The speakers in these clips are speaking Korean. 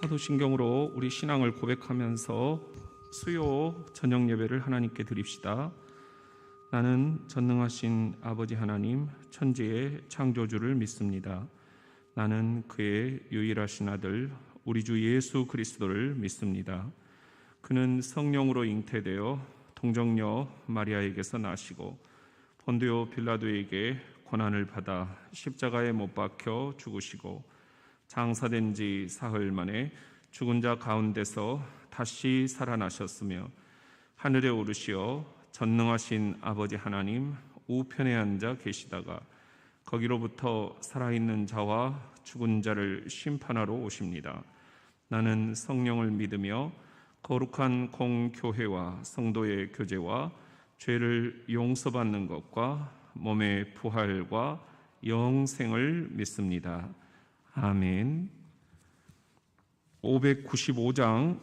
사도신경으로 우리 신앙을 고백하면서 수요 저녁 예배를 하나님께 드립시다. 나는 전능하신 아버지 하나님 천지의 창조주를 믿습니다. 나는 그의 유일하신 아들 우리 주 예수 그리스도를 믿습니다. 그는 성령으로 잉태되어 동정녀 마리아에게서 나시고 본디오 빌라도에게 고난을 받아 십자가에 못 박혀 죽으시고 장사된 지 사흘 만에 죽은 자 가운데서 다시 살아나셨으며 하늘에 오르시어 전능하신 아버지 하나님 우편에 앉아 계시다가 거기로부터 살아있는 자와 죽은 자를 심판하러 오십니다. 나는 성령을 믿으며 거룩한 공교회와 성도의 교제와 죄를 용서받는 것과 몸의 부활과 영생을 믿습니다. 아멘. 595장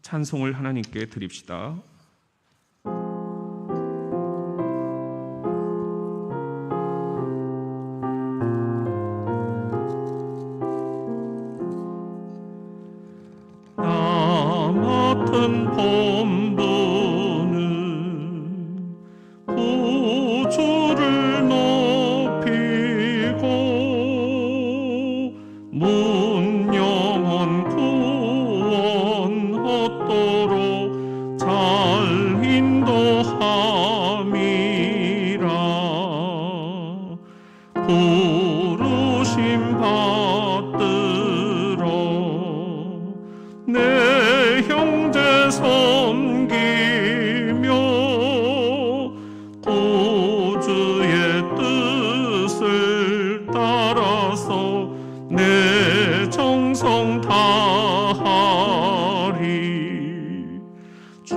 찬송을 하나님께 드립시다. 나 맡은 본분은 구주를 높이고 문 영원 구원하도록 잘 인도함이라. 부르심 받들어 내 형제 섬기며 구주의 뜻을 따라서 내 정성 다하리. 주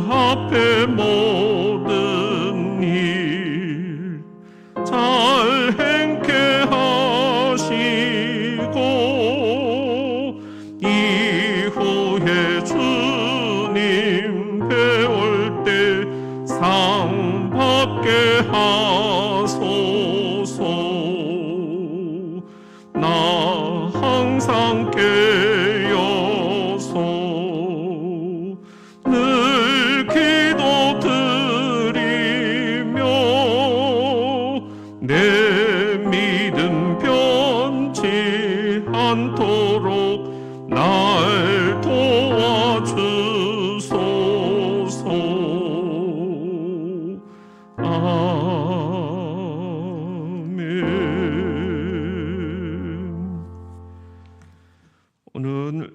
앞에 모든 일 잘 행케 하시고 이후에 주님 배울 때 상 받게 하소서. 나 항상 깨어서 늘 기도드리며 내 믿음 변치 않도록 날 도와주소서. 아멘. 오늘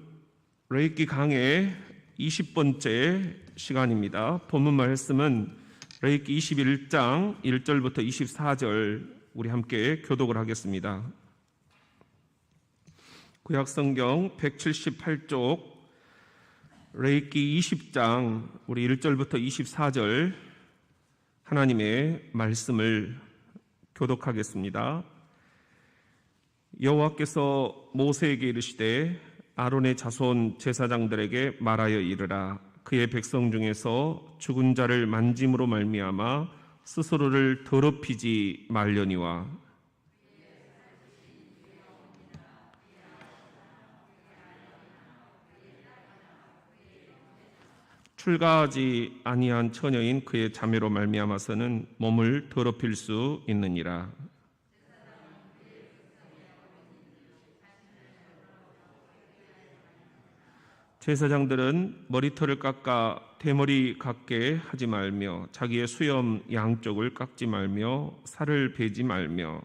레이키 강의 20번째 시간입니다. 본문 말씀은 레이키 21장 1절부터 24절 우리 함께 교독을 하겠습니다. 구약성경 178쪽 레이키 20장 우리 1절부터 24절 하나님의 말씀을 교독하겠습니다. 여호와께서 모세에게 이르시되 아론의 자손 제사장들에게 말하여 이르라. 그의 백성 중에서 죽은 자를 만짐으로 말미암아 스스로를 더럽히지 말려니와 출가하지 아니한 처녀인 그의 자매로 말미암아서는 몸을 더럽힐 수 있느니라. 제사장들은 머리털을 깎아 대머리 같게 하지 말며 자기의 수염 양쪽을 깎지 말며 살을 베지 말며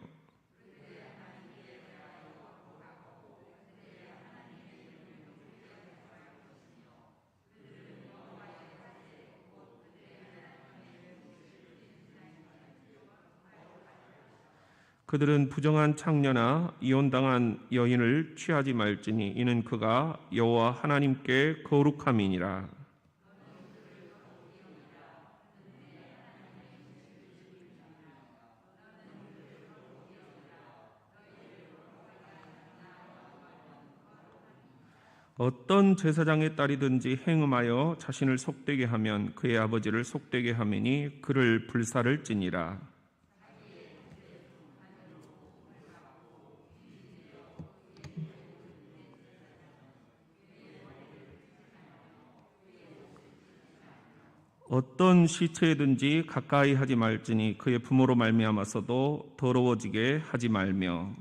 그들은 부정한 창녀나 이혼당한 여인을 취하지 말지니 이는 그가 여호와 하나님께 거룩함이니라. 어떤 제사장의 딸이든지 행음하여 자신을 속되게 하면 그의 아버지를 속되게 하매니 그를 불살을지니라. 어떤 시체든지 가까이 하지 말지니 그의 부모로 말미암아서도 더러워지게 하지 말며.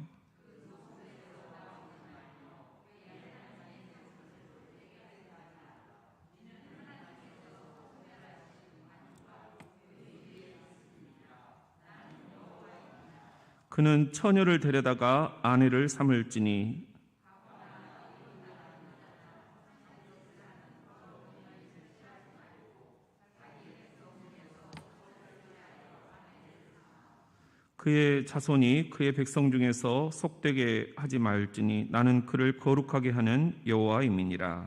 그는 처녀를 데려다가 아내를 삼을지니 그의 자손이 그의 백성 중에서 속되게 하지 말지니 나는 그를 거룩하게 하는 여호와임이니라.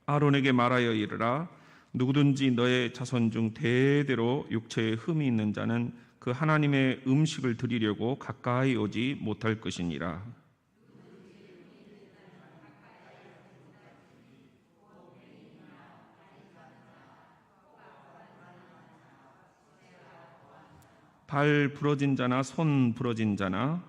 아론에게 말하여 이르라. 누구든지 너의 자손 중 대대로 육체에 흠이 있는 자는 그 하나님의 음식을 드리려고 가까이 오지 못할 것이니라. 발 부러진 자나 손 부러진 자나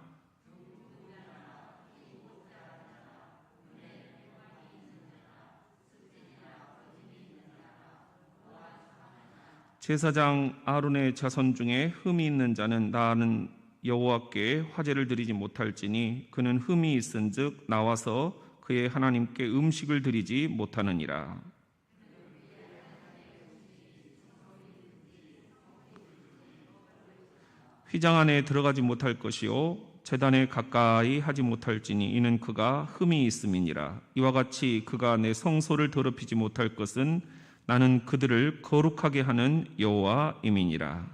제사장 아론의 자손 중에 흠이 있는 자는 나는 여호와께 화제를 드리지 못할지니 그는 흠이 있은즉 나와서 그의 하나님께 음식을 드리지 못하느니라. 휘장 안에 들어가지 못할 것이요 제단에 가까이 하지 못할지니 이는 그가 흠이 있음이니라. 이와 같이 그가 내 성소를 더럽히지 못할 것은 나는 그들을 거룩하게 하는 여호와임이니라.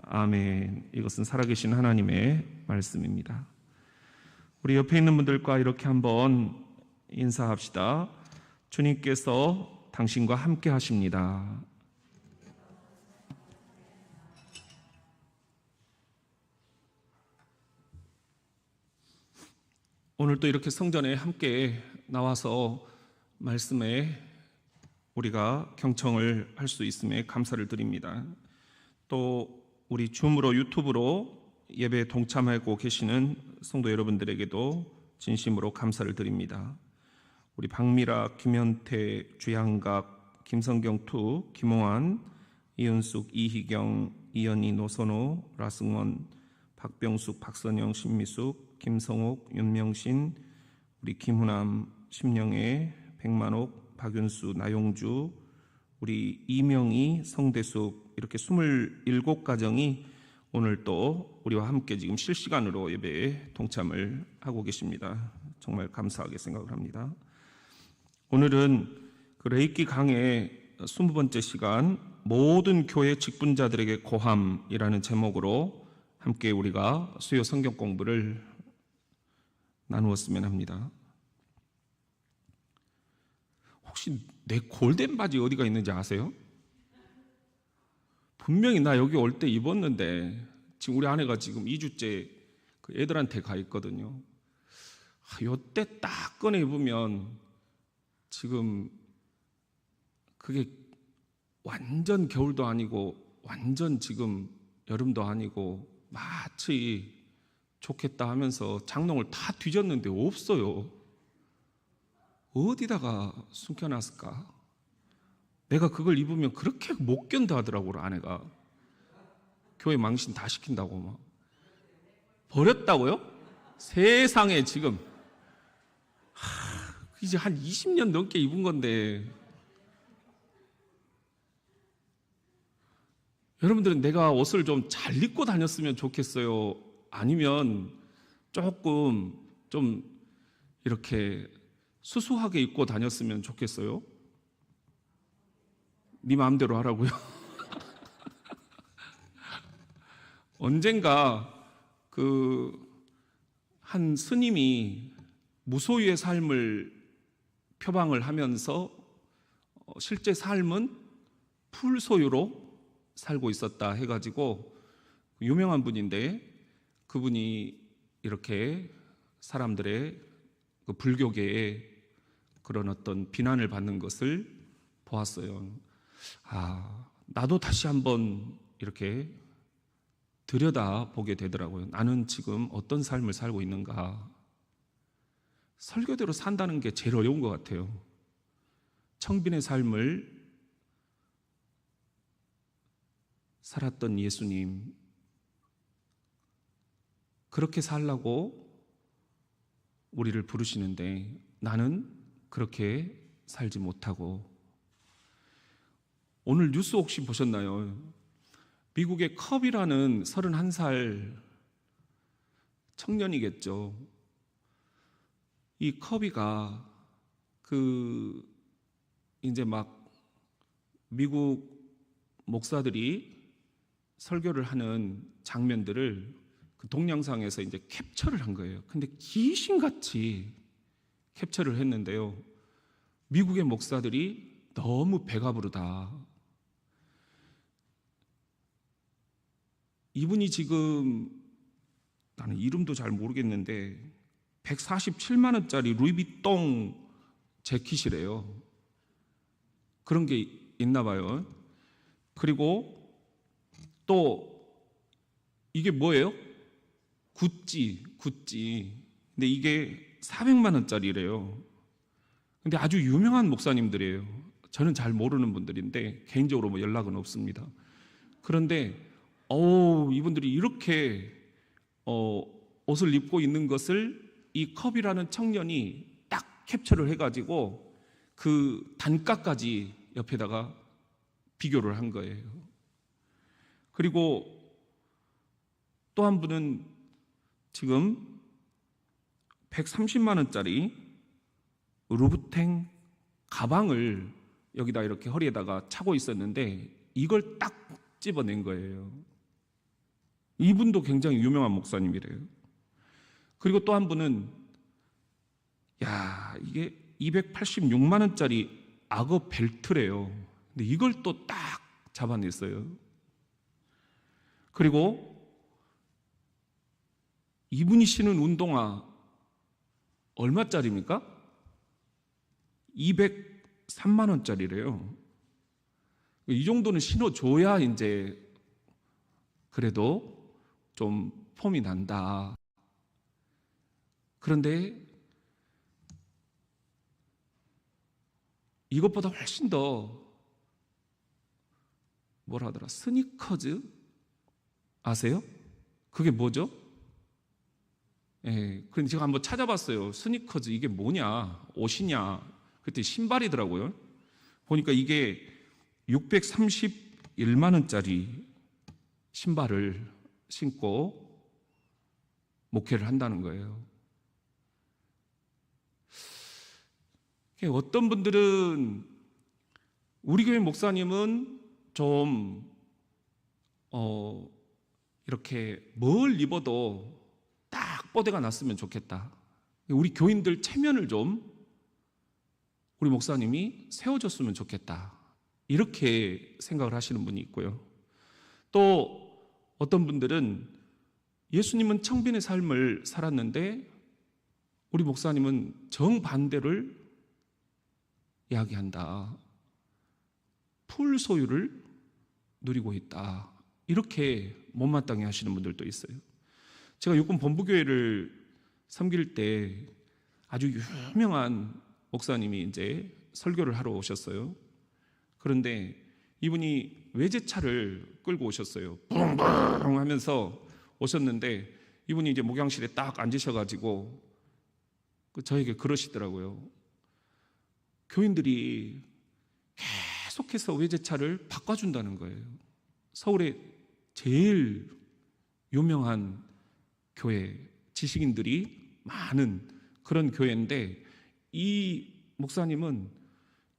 아멘. 이것은 살아계신 하나님의 말씀입니다. 우리 옆에 있는 분들과 이렇게 한번 인사합시다. 주님께서 당신과 함께 하십니다. 오늘 또 이렇게 성전에 함께 나와서 말씀에 우리가 경청을 할 수 있음에 감사를 드립니다. 또 우리 줌으로 유튜브로 예배에 동참하고 계시는 성도 여러분들에게도 진심으로 감사를 드립니다. 우리 박미라, 김현태, 주양각, 김성경 투, 김홍환, 이은숙, 이희경, 이연희, 노선호, 라승원, 박병숙, 박선영, 신미숙, 김성옥, 윤명신, 우리 김훈남, 심영애, 백만옥, 박윤수, 나용주, 우리 이명희, 성대숙 이렇게 27가정이 오늘 또 우리와 함께 지금 실시간으로 예배에 동참을 하고 계십니다. 정말 감사하게 생각을 합니다. 오늘은 그 레이키 강의 20번째 시간 모든 교회 직분자들에게 고함이라는 제목으로 함께 우리가 수요 성경 공부를 나누었으면 합니다. 혹시 내 골덴 바지 어디가 있는지 아세요? 분명히 나 여기 올 때 입었는데 지금 우리 아내가 지금 2주째 그 애들한테 가 있거든요. 요때 딱 꺼내 입으면 지금 그게 완전 겨울도 아니고 완전 지금 여름도 아니고 마치 좋겠다 하면서 장롱을 다 뒤졌는데 없어요. 어디다가 숨겨놨을까? 내가 그걸 입으면 그렇게 못 견뎌 하더라고 아내가. 교회 망신 다 시킨다고 막. 버렸다고요? 세상에 지금 이제 한 20년 넘게 입은 건데 여러분들은 내가 옷을 좀 잘 입고 다녔으면 좋겠어요? 아니면 조금 좀 이렇게 수수하게 입고 다녔으면 좋겠어요? 네 마음대로 하라고요. 언젠가 한 스님이 무소유의 삶을 표방을 하면서 실제 삶은 풀소유로 살고 있었다 해가지고 유명한 분인데 그분이 이렇게 사람들의 그 불교계에 그런 어떤 비난을 받는 것을 보았어요. 나도 다시 한번 이렇게 들여다보게 되더라고요. 나는 지금 어떤 삶을 살고 있는가. 설교대로 산다는 게 제일 어려운 것 같아요. 청빈의 삶을 살았던 예수님, 그렇게 살라고 우리를 부르시는데 나는 그렇게 살지 못하고. 오늘 뉴스 혹시 보셨나요? 미국의 컵이라는 31살 청년이겠죠. 이 컵이가 이제 막 미국 목사들이 설교를 하는 장면들을 그 동영상에서 이제 캡처를 한 거예요. 근데 귀신같이 캡처를 했는데요. 미국의 목사들이 너무 배가 부르다. 이분이 지금 나는 이름도 잘 모르겠는데 147만 원짜리 루이비통 재킷이래요. 그런 게 있나 봐요. 그리고 또 이게 뭐예요? 구찌. 근데 이게 400만 원짜리래요. 근데 아주 유명한 목사님들이에요. 저는 잘 모르는 분들인데 개인적으로 뭐 연락은 없습니다. 그런데 이분들이 이렇게 옷을 입고 있는 것을 이 컵이라는 청년이 딱 캡처를 해가지고 그 단가까지 옆에다가 비교를 한 거예요. 그리고 또 한 분은 지금 130만 원짜리 루브탱 가방을 여기다 이렇게 허리에다가 차고 있었는데 이걸 딱 집어낸 거예요. 이분도 굉장히 유명한 목사님이래요. 그리고 또 한 분은 이게 286만 원짜리 악어 벨트래요. 근데 이걸 또 딱 잡아냈어요. 그리고 이분이 신은 운동화 얼마짜리입니까? 203만 원짜리래요. 이 정도는 신어줘야 이제 그래도 좀 폼이 난다. 그런데 이것보다 훨씬 더 뭐라 하더라? 스니커즈 아세요? 그게 뭐죠? 그런데 제가 한번 찾아봤어요. 스니커즈 이게 뭐냐? 옷이냐? 그때 신발이더라고요. 보니까 이게 631만 원짜리 신발을 신고 목회를 한다는 거예요. 어떤 분들은 우리 교회 목사님은 좀 이렇게 뭘 입어도 딱 뽀대가 났으면 좋겠다. 우리 교인들 체면을 좀 우리 목사님이 세워줬으면 좋겠다. 이렇게 생각을 하시는 분이 있고요. 또 어떤 분들은 예수님은 청빈의 삶을 살았는데 우리 목사님은 정반대를 이야기한다. 풀 소유를 누리고 있다. 이렇게 못마땅해 하시는 분들도 있어요. 제가 육군 본부교회를 섬길 때 아주 유명한 목사님이 이제 설교를 하러 오셨어요. 그런데 이분이 외제차를 끌고 오셨어요. 붕붕 하면서 오셨는데 이분이 이제 목양실에 딱 앉으셔가지고 저에게 그러시더라고요. 교인들이 계속해서 외제차를 바꿔준다는 거예요. 서울의 제일 유명한 교회, 지식인들이 많은 그런 교회인데 이 목사님은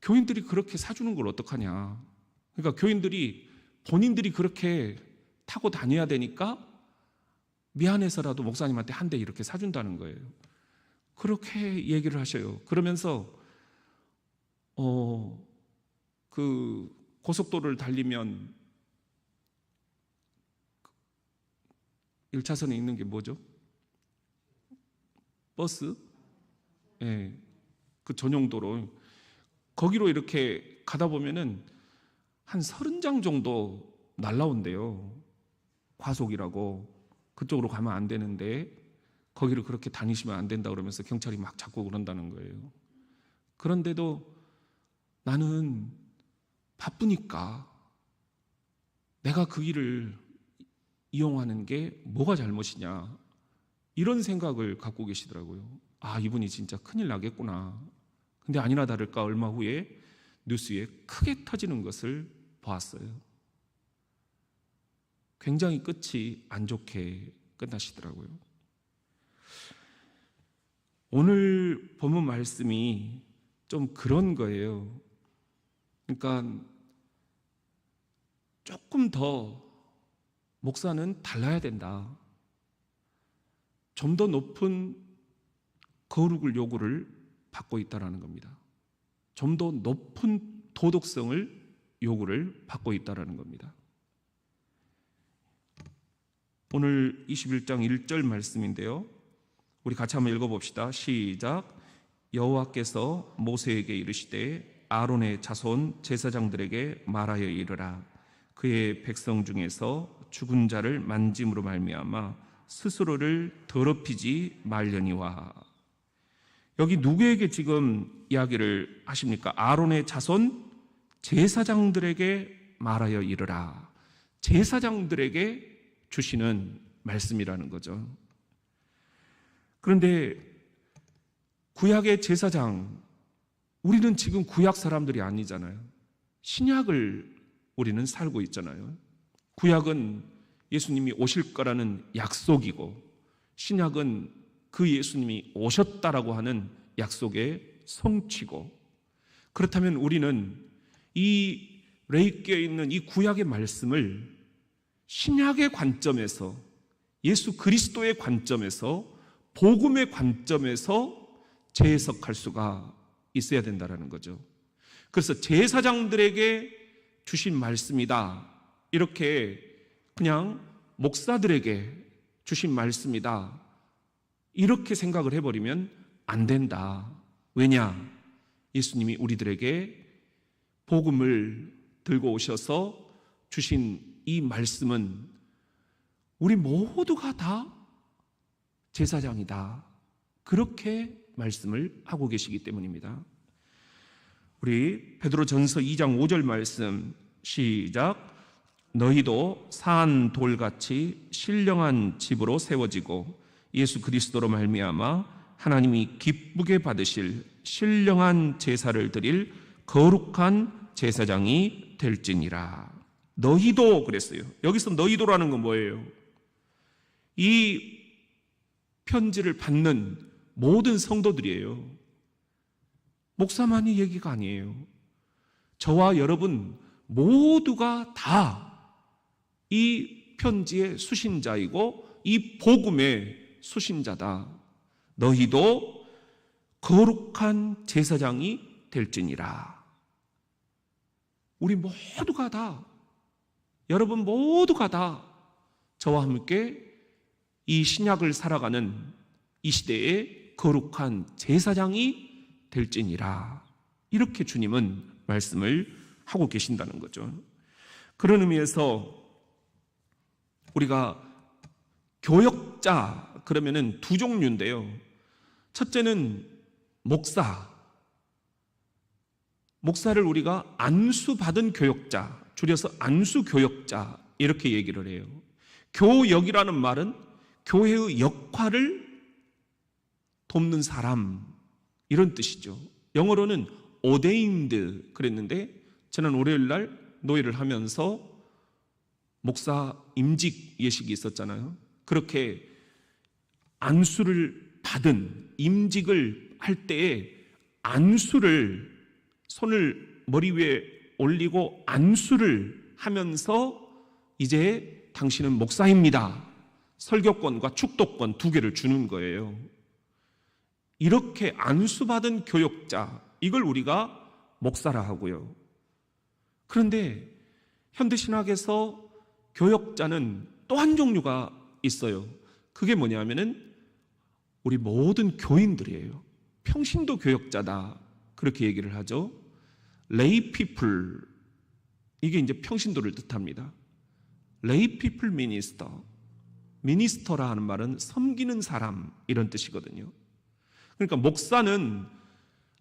교인들이 그렇게 사주는 걸 어떡하냐. 그러니까 교인들이 본인들이 그렇게 타고 다녀야 되니까 미안해서라도 목사님한테 한 대 이렇게 사준다는 거예요. 그렇게 얘기를 하셔요. 그러면서 그 고속도로를 달리면 1차선에 있는 게 뭐죠? 버스? 그 전용도로 거기로 이렇게 가다 보면은 한 30장 정도 날라온대요. 과속이라고 그쪽으로 가면 안 되는데 거기를 그렇게 다니시면 안 된다 그러면서 경찰이 막 잡고 그런다는 거예요. 그런데도 나는 바쁘니까 내가 그 길을 이용하는 게 뭐가 잘못이냐, 이런 생각을 갖고 계시더라고요. 아, 이분이 진짜 큰일 나겠구나. 근데 아니나 다를까 얼마 후에 뉴스에 크게 터지는 것을 보았어요. 굉장히 끝이 안 좋게 끝나시더라고요. 오늘 본문 말씀이 좀 그런 거예요. 그러니까 조금 더 목사는 달라야 된다. 좀 더 높은 거룩을 요구를 받고 있다는 겁니다. 좀 더 높은 도덕성을 요구를 받고 있다는 겁니다. 오늘 21장 1절 말씀인데요, 우리 같이 한번 읽어봅시다. 시작. 여호와께서 모세에게 이르시되 아론의 자손 제사장들에게 말하여 이르라. 그의 백성 중에서 죽은 자를 만짐으로 말미암아 스스로를 더럽히지 말려니와. 여기 누구에게 지금 이야기를 하십니까? 아론의 자손 제사장들에게 말하여 이르라. 제사장들에게 주시는 말씀이라는 거죠. 그런데 구약의 제사장, 우리는 지금 구약 사람들이 아니잖아요. 신약을 우리는 살고 있잖아요. 구약은 예수님이 오실 거라는 약속이고, 신약은 그 예수님이 오셨다라고 하는 약속의 성취고, 그렇다면 우리는 이 레위기에 있는 이 구약의 말씀을 신약의 관점에서, 예수 그리스도의 관점에서, 복음의 관점에서 재해석할 수가 있어야 된다는 거죠. 그래서 제사장들에게 주신 말씀이다, 이렇게 그냥 목사들에게 주신 말씀이다, 이렇게 생각을 해버리면 안 된다. 왜냐? 예수님이 우리들에게 복음을 들고 오셔서 주신 이 말씀은 우리 모두가 다 제사장이다, 그렇게 말씀을 하고 계시기 때문입니다. 우리 베드로전서 2장 5절 말씀 시작. 너희도 산 돌같이 신령한 집으로 세워지고 예수 그리스도로 말미암아 하나님이 기쁘게 받으실 신령한 제사를 드릴 거룩한 제사장이 될지니라. 너희도 그랬어요. 여기서 너희도라는 건 뭐예요? 이 편지를 받는 모든 성도들이에요. 목사만이 얘기가 아니에요. 저와 여러분 모두가 다 이 편지의 수신자이고 이 복음의 수신자다. 너희도 거룩한 제사장이 될지니라. 우리 모두가 다, 여러분 모두가 다 저와 함께 이 신약을 살아가는 이 시대의 거룩한 제사장이 될지니라. 이렇게 주님은 말씀을 하고 계신다는 거죠. 그런 의미에서 우리가 교역자 그러면은 두 종류인데요. 첫째는 목사를 우리가 안수받은 교역자, 줄여서 안수교역자, 이렇게 얘기를 해요. 교역이라는 말은 교회의 역할을 돕는 사람, 이런 뜻이죠. 영어로는 ordained 그랬는데, 저는 월요일 날 노예를 하면서 목사 임직 예식이 있었잖아요. 그렇게 안수를 받은, 임직을 할 때에 안수를, 손을 머리 위에 올리고 안수를 하면서 이제 당신은 목사입니다, 설교권과 축도권 두 개를 주는 거예요. 이렇게 안수받은 교역자, 이걸 우리가 목사라 하고요. 그런데 현대신학에서 교역자는 또 한 종류가 있어요. 그게 뭐냐면은 우리 모든 교인들이에요. 평신도 교역자다, 그렇게 얘기를 하죠. lay people, 이게 이제 평신도를 뜻합니다. lay people minister, 미니스터라 하는 말은 섬기는 사람 이런 뜻이거든요. 그러니까 목사는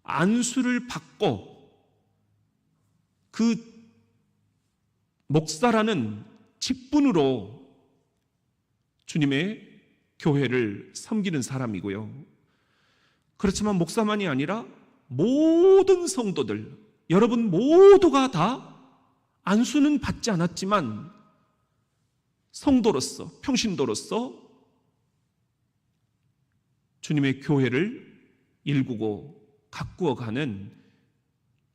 안수를 받고 그 목사라는 직분으로 주님의 교회를 섬기는 사람이고요. 그렇지만 목사만이 아니라 모든 성도들, 여러분 모두가 다 안수는 받지 않았지만 성도로서, 평신도로서 주님의 교회를 일구고 가꾸어가는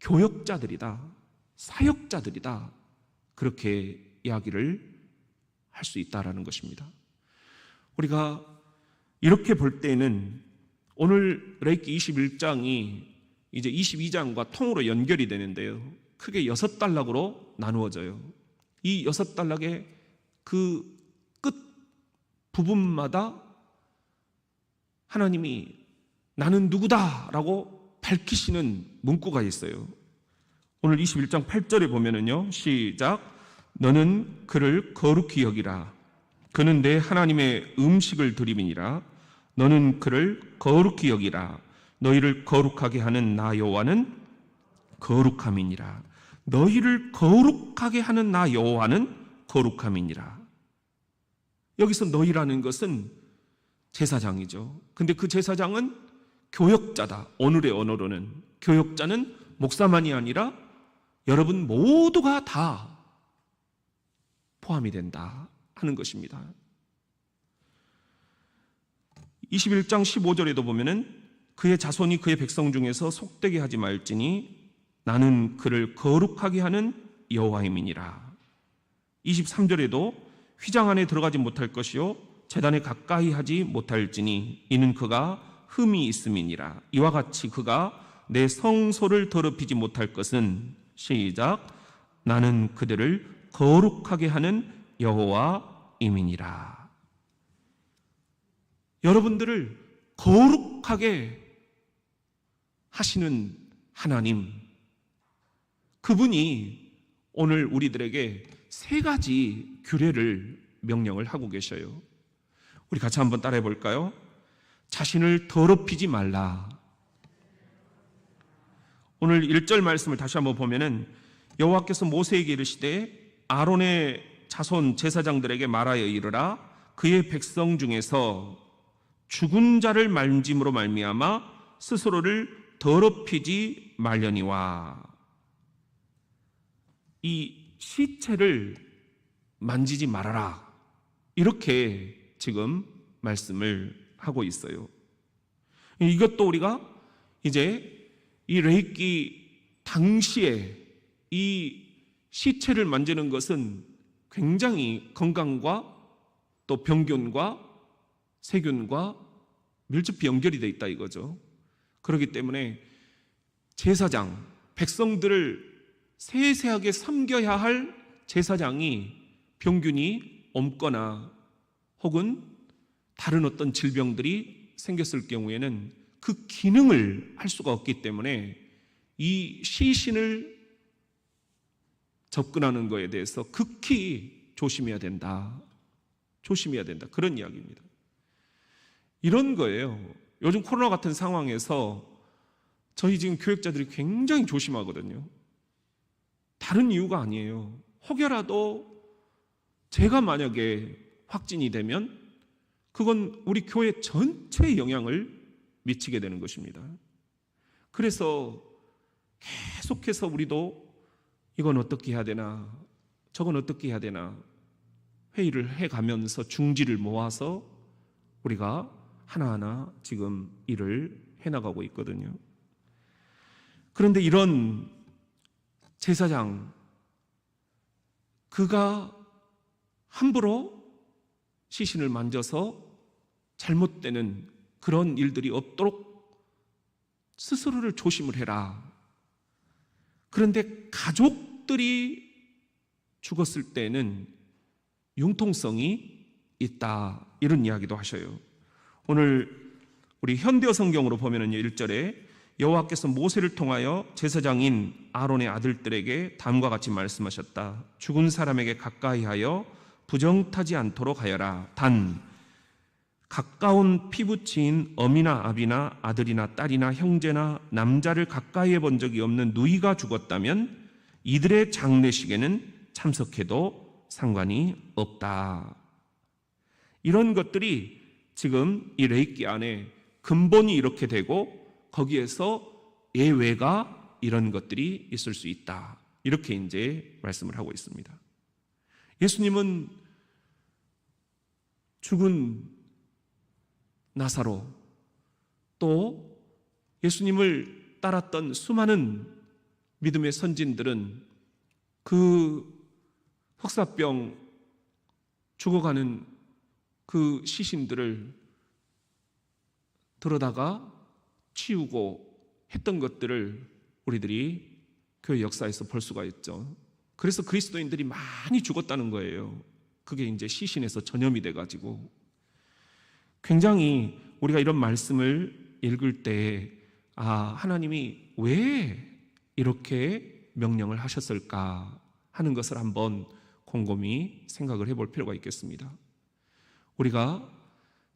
교역자들이다, 사역자들이다, 그렇게 이야기를 할 수 있다라는 것입니다. 우리가 이렇게 볼 때는 오늘 레위기 21장이 이제 22장과 통으로 연결이 되는데요, 크게 6단락으로 나누어져요. 이 6단락의 그 끝 부분마다 하나님이 나는 누구다라고 밝히시는 문구가 있어요. 오늘 21장 8절에 보면은요, 시작. 너는 그를 거룩히 여기라. 그는 내 하나님의 음식을 드림이니라. 너는 그를 거룩히 여기라. 너희를 거룩하게 하는 나 여호와는 거룩함이니라. 너희를 거룩하게 하는 나 여호와는 거룩함이니라. 여기서 너희라는 것은 제사장이죠. 근데 그 제사장은 교역자다. 오늘의 언어로는 교역자는 목사만이 아니라 여러분 모두가 다 포함이 된다 하는 것입니다. 21장 15절에도 보면은 그의 자손이 그의 백성 중에서 속되게 하지 말지니 나는 그를 거룩하게 하는 여호와임이니라. 23절에도 휘장 안에 들어가지 못할 것이요 제단에 가까이 하지 못할지니 이는 그가 흠이 있음이니라. 이와 같이 그가 내 성소를 더럽히지 못할 것은 시작. 나는 그들을 거룩하게 하는 여호와임이니라. 여러분들을 거룩하게 하시는 하나님, 그분이 오늘 우리들에게 3가지 규례를 명령을 하고 계셔요. 우리 같이 한번 따라해 볼까요? 자신을 더럽히지 말라. 오늘 1절 말씀을 다시 한번 보면은 여호와께서 모세에게 이르시되 아론의 자손 제사장들에게 말하여 이르라. 그의 백성 중에서 죽은 자를 만짐으로 말미암아 스스로를 더럽히지 말려니와. 이 시체를 만지지 말아라, 이렇게 지금 말씀을 하고 있어요. 이것도 우리가 이제 이 레위기 당시에 이 시체를 만지는 것은 굉장히 건강과 또 병균과 세균과 밀접히 연결이 되어 있다 이거죠. 그렇기 때문에 제사장, 백성들을 세세하게 섬겨야 할 제사장이 병균이 옮거나 혹은 다른 어떤 질병들이 생겼을 경우에는 그 기능을 할 수가 없기 때문에 이 시신을 접근하는 것에 대해서 극히 조심해야 된다. 조심해야 된다. 그런 이야기입니다. 이런 거예요. 요즘 코로나 같은 상황에서 저희 지금 교역자들이 굉장히 조심하거든요. 다른 이유가 아니에요. 혹여라도 제가 만약에 확진이 되면 그건 우리 교회 전체에 영향을 미치게 되는 것입니다. 그래서 계속해서 우리도 이건 어떻게 해야 되나, 저건 어떻게 해야 되나 회의를 해가면서 중지를 모아서 우리가 하나하나 지금 일을 해나가고 있거든요. 그런데 이런 제사장, 그가 함부로 시신을 만져서 잘못되는 그런 일들이 없도록 스스로를 조심을 해라. 그런데 가족들이 죽었을 때는 융통성이 있다, 이런 이야기도 하셔요. 오늘 우리 현대어 성경으로 보면은 1절에 여호와께서 모세를 통하여 제사장인 아론의 아들들에게 다음과 같이 말씀하셨다. 죽은 사람에게 가까이하여 부정타지 않도록 하여라. 단 가까운 피부치인 어미나 아비나 아들이나 딸이나 형제나 남자를 가까이 해본 적이 없는 누이가 죽었다면 이들의 장례식에는 참석해도 상관이 없다. 이런 것들이 지금 이 레이기 안에 근본이 이렇게 되고 거기에서 예외가 이런 것들이 있을 수 있다. 이렇게 이제 말씀을 하고 있습니다. 예수님은 죽은 나사로, 또 예수님을 따랐던 수많은 믿음의 선진들은 그 흑사병 죽어가는 그 시신들을 들어다가 치우고 했던 것들을 우리들이 교회 역사에서 볼 수가 있죠. 그래서 그리스도인들이 많이 죽었다는 거예요. 그게 이제 시신에서 전염이 돼가지고. 굉장히 우리가 이런 말씀을 읽을 때 하나님이 왜 이렇게 명령을 하셨을까 하는 것을 한번 곰곰이 생각을 해볼 필요가 있겠습니다. 우리가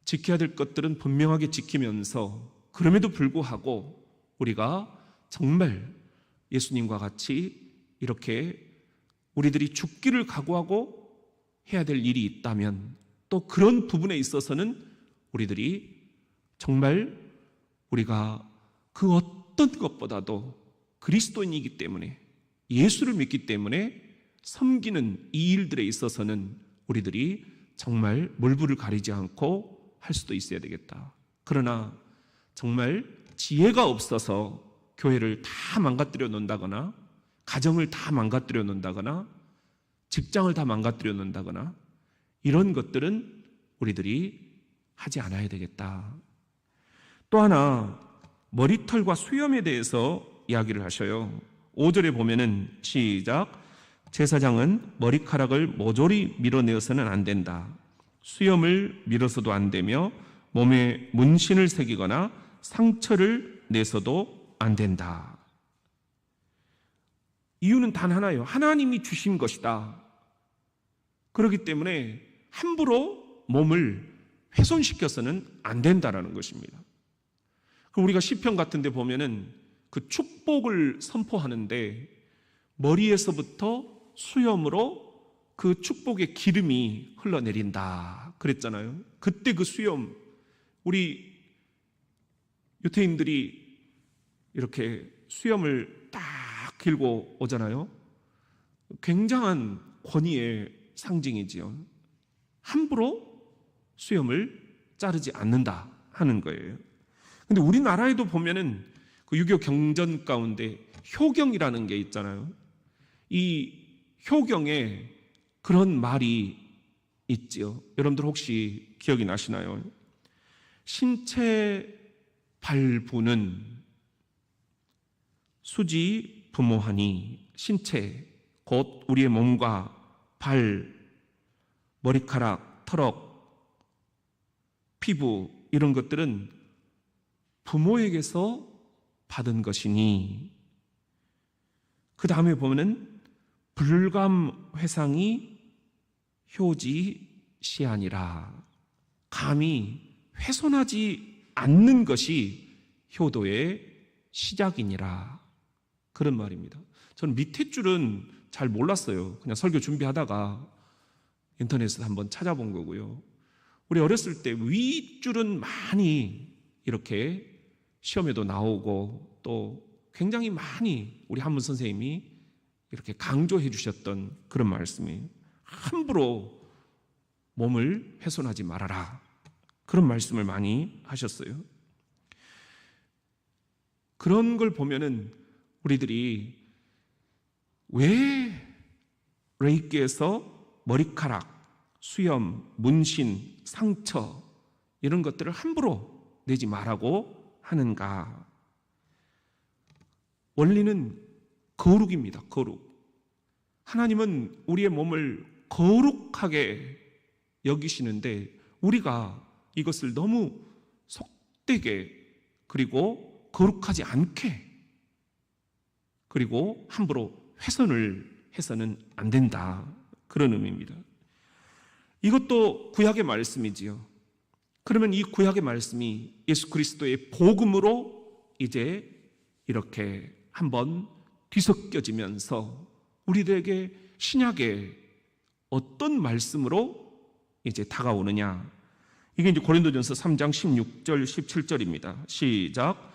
지켜야 될 것들은 분명하게 지키면서 그럼에도 불구하고 우리가 정말 예수님과 같이 이렇게 우리들이 죽기를 각오하고 해야 될 일이 있다면 또 그런 부분에 있어서는 우리들이 정말 우리가 그 어떤 것보다도 그리스도인이기 때문에 예수를 믿기 때문에 섬기는 이 일들에 있어서는 우리들이 정말 몰부를 가리지 않고 할 수도 있어야 되겠다. 그러나 정말 지혜가 없어서 교회를 다 망가뜨려 놓는다거나 가정을 다 망가뜨려 놓는다거나 직장을 다 망가뜨려 놓는다거나 이런 것들은 우리들이 하지 않아야 되겠다. 또 하나 머리털과 수염에 대해서 이야기를 하셔요. 5절에 보면은 시작, 제사장은 머리카락을 모조리 밀어내어서는 안 된다. 수염을 밀어서도 안 되며 몸에 문신을 새기거나 상처를 내서도 안 된다. 이유는 단 하나예요. 하나님이 주신 것이다. 그렇기 때문에 함부로 몸을 훼손시켜서는 안 된다라는 것입니다. 그럼 우리가 시편 같은 데 보면은 그 축복을 선포하는데 머리에서부터 수염으로 그 축복의 기름이 흘러내린다 그랬잖아요. 그때 그 수염, 우리 유태인들이 이렇게 수염을 딱 길고 오잖아요. 굉장한 권위의 상징이지요. 함부로 수염을 자르지 않는다 하는 거예요. 근데 우리나라에도 보면은 그 유교 경전 가운데 효경이라는 게 있잖아요. 이 효경에 그런 말이 있지요. 여러분들 혹시 기억이 나시나요? 신체 발부는 수지 부모하니, 신체 곧 우리의 몸과 발, 머리카락, 털럭, 피부 이런 것들은 부모에게서 받은 것이니, 그 다음에 보면은 불감회상이 효지시하니라. 감히 훼손하지 않는 것이 효도의 시작이니라. 그런 말입니다. 저는 밑에 줄은 잘 몰랐어요. 그냥 설교 준비하다가 인터넷에서 한번 찾아본 거고요. 우리 어렸을 때 윗줄은 많이 이렇게 시험에도 나오고 또 굉장히 많이 우리 한문 선생님이 이렇게 강조해 주셨던 그런 말씀이에요. 함부로 몸을 훼손하지 말아라. 그런 말씀을 많이 하셨어요. 그런 걸 보면은 우리들이 왜 레이기에서 머리카락, 수염, 문신, 상처 이런 것들을 함부로 내지 말라고 하는가? 원리는 거룩입니다. 거룩. 하나님은 우리의 몸을 거룩하게 여기시는데 우리가 이것을 너무 속되게 그리고 거룩하지 않게 그리고 함부로 훼손을 해서는 안 된다. 그런 의미입니다. 이것도 구약의 말씀이지요. 그러면 이 구약의 말씀이 예수 그리스도의 복음으로 이제 이렇게 한번 뒤섞여지면서 우리들에게 신약에 어떤 말씀으로 이제 다가오느냐. 이게 이제 고린도전서 3장 16절 17절입니다. 시작.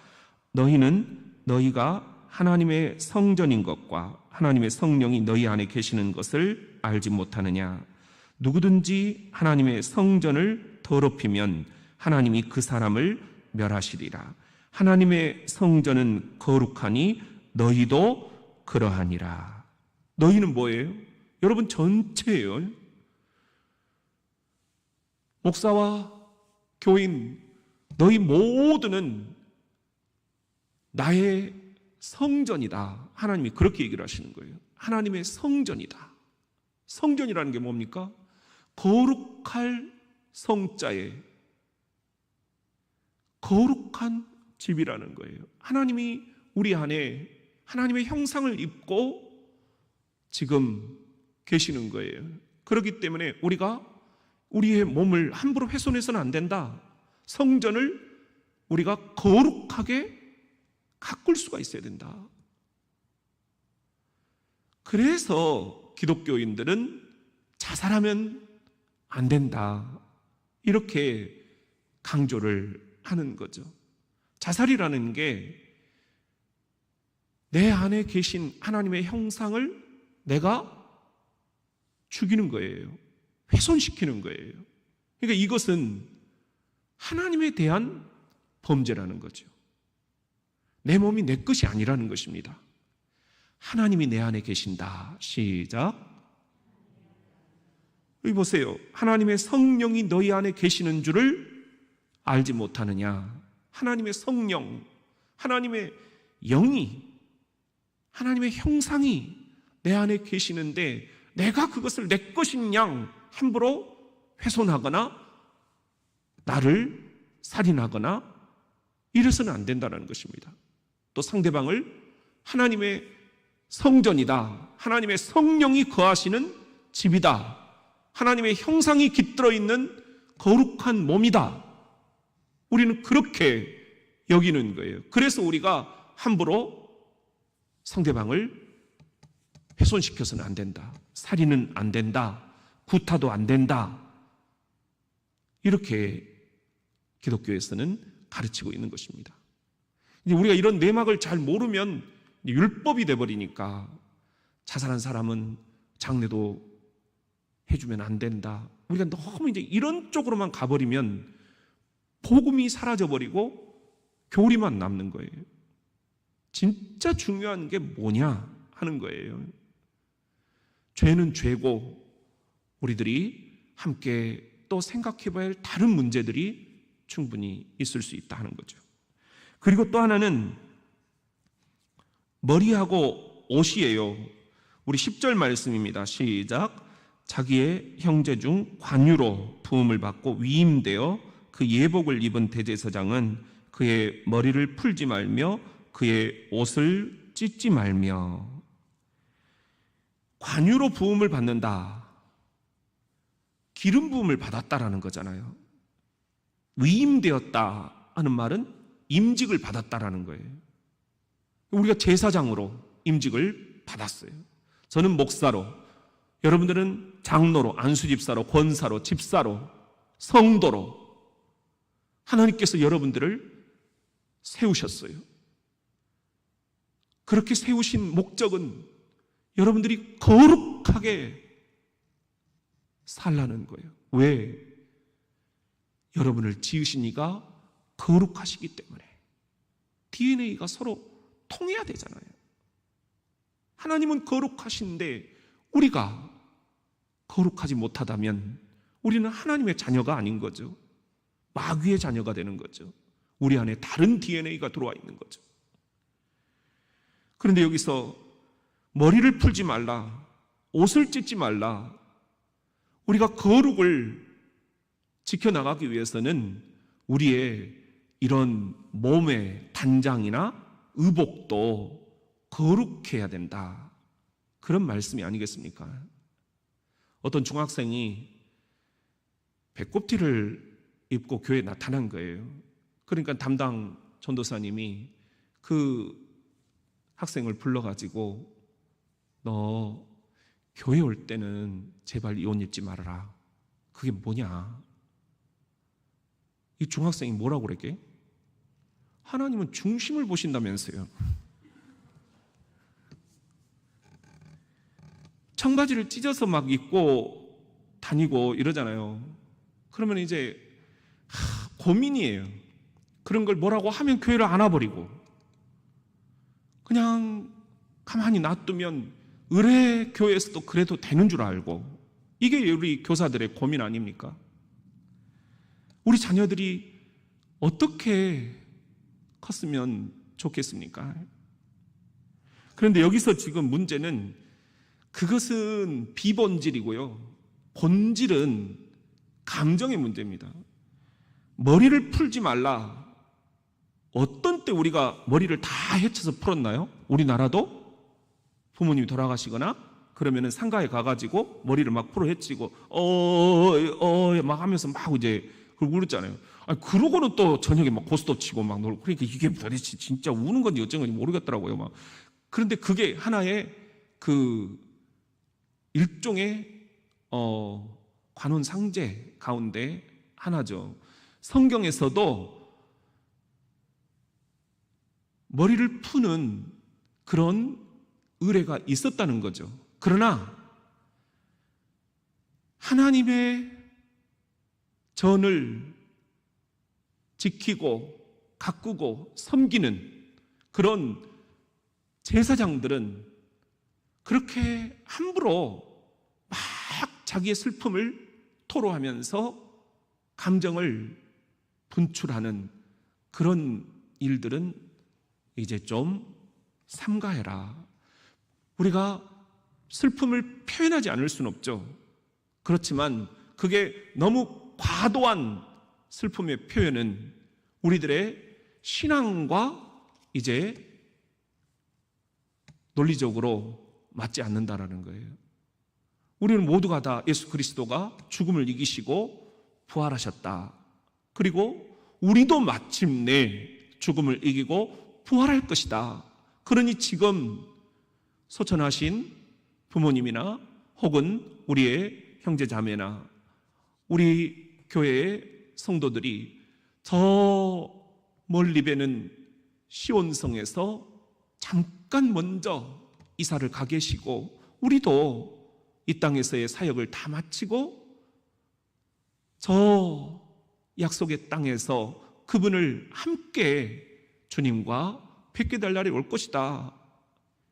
너희는 너희가 하나님의 성전인 것과 하나님의 성령이 너희 안에 계시는 것을 알지 못하느냐. 누구든지 하나님의 성전을 더럽히면 하나님이 그 사람을 멸하시리라. 하나님의 성전은 거룩하니 너희도 그러하니라. 너희는 뭐예요? 여러분 전체예요. 목사와 교인, 너희 모두는 나의 성전이다. 하나님이 그렇게 얘기를 하시는 거예요. 하나님의 성전이다. 성전이라는 게 뭡니까? 거룩할 성자에 거룩한 집이라는 거예요. 하나님이 우리 안에 하나님의 형상을 입고 지금 계시는 거예요. 그렇기 때문에 우리가 우리의 몸을 함부로 훼손해서는 안 된다. 성전을 우리가 거룩하게 가꿀 수가 있어야 된다. 그래서 기독교인들은 자살하면 안 된다. 이렇게 강조를 하는 거죠. 자살이라는 게 내 안에 계신 하나님의 형상을 내가 죽이는 거예요. 훼손시키는 거예요. 그러니까 이것은 하나님에 대한 범죄라는 거죠. 내 몸이 내 것이 아니라는 것입니다. 하나님이 내 안에 계신다. 시작. 여기 보세요. 하나님의 성령이 너희 안에 계시는 줄을 알지 못하느냐. 하나님의 성령, 하나님의 영이, 하나님의 형상이 내 안에 계시는데 내가 그것을 내 것인 양 함부로 훼손하거나 나를 살인하거나 이래서는 안 된다는 것입니다. 또 상대방을 하나님의 성전이다, 하나님의 성령이 거하시는 집이다, 하나님의 형상이 깃들어 있는 거룩한 몸이다, 우리는 그렇게 여기는 거예요. 그래서 우리가 함부로 상대방을 훼손시켜서는 안 된다, 살인은 안 된다, 구타도 안 된다, 이렇게 기독교에서는 가르치고 있는 것입니다. 이제 우리가 이런 내막을 잘 모르면 율법이 돼버리니까 자살한 사람은 장례도 해주면 안 된다. 우리가 너무 이제 이런 쪽으로만 가버리면 복음이 사라져버리고 교리만 남는 거예요. 진짜 중요한 게 뭐냐 하는 거예요. 죄는 죄고 우리들이 함께 또 생각해봐야 할 다른 문제들이 충분히 있을 수 있다 하는 거죠. 그리고 또 하나는 머리하고 옷이에요. 우리 10절 말씀입니다. 시작. 자기의 형제 중 관유로 부음을 받고 위임되어 그 예복을 입은 대제사장은 그의 머리를 풀지 말며 그의 옷을 찢지 말며. 관유로 부음을 받는다. 기름 부음을 받았다라는 거잖아요. 위임되었다 하는 말은 임직을 받았다라는 거예요. 우리가 제사장으로 임직을 받았어요. 저는 목사로, 여러분들은 장로로, 안수집사로, 권사로, 집사로, 성도로 하나님께서 여러분들을 세우셨어요. 그렇게 세우신 목적은 여러분들이 거룩하게 살라는 거예요. 왜? 여러분을 지으신 이가 거룩하시기 때문에. DNA가 서로 통해야 되잖아요. 하나님은 거룩하신데 우리가 거룩하지 못하다면 우리는 하나님의 자녀가 아닌 거죠. 마귀의 자녀가 되는 거죠. 우리 안에 다른 DNA가 들어와 있는 거죠. 그런데 여기서 머리를 풀지 말라, 옷을 찢지 말라. 우리가 거룩을 지켜나가기 위해서는 우리의 이런 몸의 단장이나 의복도 거룩해야 된다. 그런 말씀이 아니겠습니까? 어떤 중학생이 배꼽티를 입고 교회에 나타난 거예요. 그러니까 담당 전도사님이 그 학생을 불러가지고 너 교회 올 때는 제발 이 옷 입지 말아라. 그게 뭐냐? 이 중학생이 뭐라고 그랬게? 하나님은 중심을 보신다면서요. 청바지를 찢어서 막 입고 다니고 이러잖아요. 그러면 이제 고민이에요. 그런 걸 뭐라고 하면 교회를 안 와버리고 그냥 가만히 놔두면 의뢰 교회에서도 그래도 되는 줄 알고, 이게 우리 교사들의 고민 아닙니까? 우리 자녀들이 어떻게 컸으면 좋겠습니까? 그런데 여기서 지금 문제는 그것은 비본질이고요, 본질은 감정의 문제입니다. 머리를 풀지 말라. 어떤 때 우리가 머리를 다 헤쳐서 풀었나요? 우리나라도 부모님이 돌아가시거나 그러면은 상가에 가가지고 머리를 막 풀어 헤치고 막 하면서 막 이제 그러고 그랬잖아요. 그러고는 또 저녁에 막 고스톱 치고 막 놀고, 그러니까 이게 도대체 진짜 우는 건지 어쩐 건지 모르겠더라고요. 막. 그런데 그게 하나의 그 일종의 관혼 상제 가운데 하나죠. 성경에서도 머리를 푸는 그런 의례가 있었다는 거죠. 그러나 하나님의 전을 지키고 가꾸고 섬기는 그런 제사장들은 그렇게 함부로 막 자기의 슬픔을 토로하면서 감정을 분출하는 그런 일들은 이제 좀 삼가해라. 우리가 슬픔을 표현하지 않을 수는 없죠. 그렇지만 그게 너무 과도한 슬픔의 표현은 우리들의 신앙과 이제 논리적으로 맞지 않는다라는 거예요. 우리는 모두가 다 예수 그리스도가 죽음을 이기시고 부활하셨다. 그리고 우리도 마침내 죽음을 이기고 부활할 것이다. 그러니 지금 소천하신 부모님이나 혹은 우리의 형제자매나 우리 교회의 성도들이 저 멀리 배는 시온성에서 잠깐 먼저 이사를 가 계시고 우리도 이 땅에서의 사역을 다 마치고 저 약속의 땅에서 그분을 함께 주님과 뵙게 될 날이 올 것이다.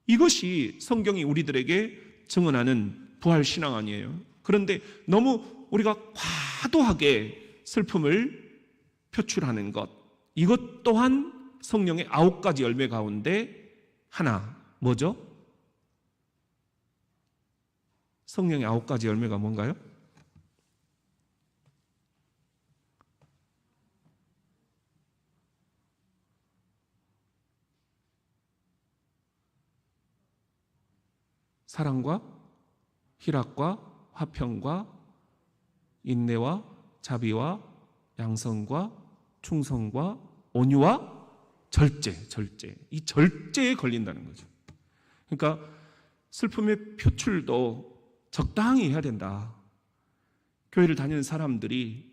이것이 성경이 우리들에게 증언하는 부활신앙 아니에요. 그런데 너무 우리가 과도하게 슬픔을 표출하는 것, 이것 또한 성령의 9가지 열매 가운데 하나, 뭐죠? 성령의 9가지 열매가 뭔가요? 사랑과 희락과 화평과 인내와 자비와 양선과 충성과 온유와 절제. 이 절제에 걸린다는 거죠. 그러니까 슬픔의 표출도 적당히 해야 된다. 교회를 다니는 사람들이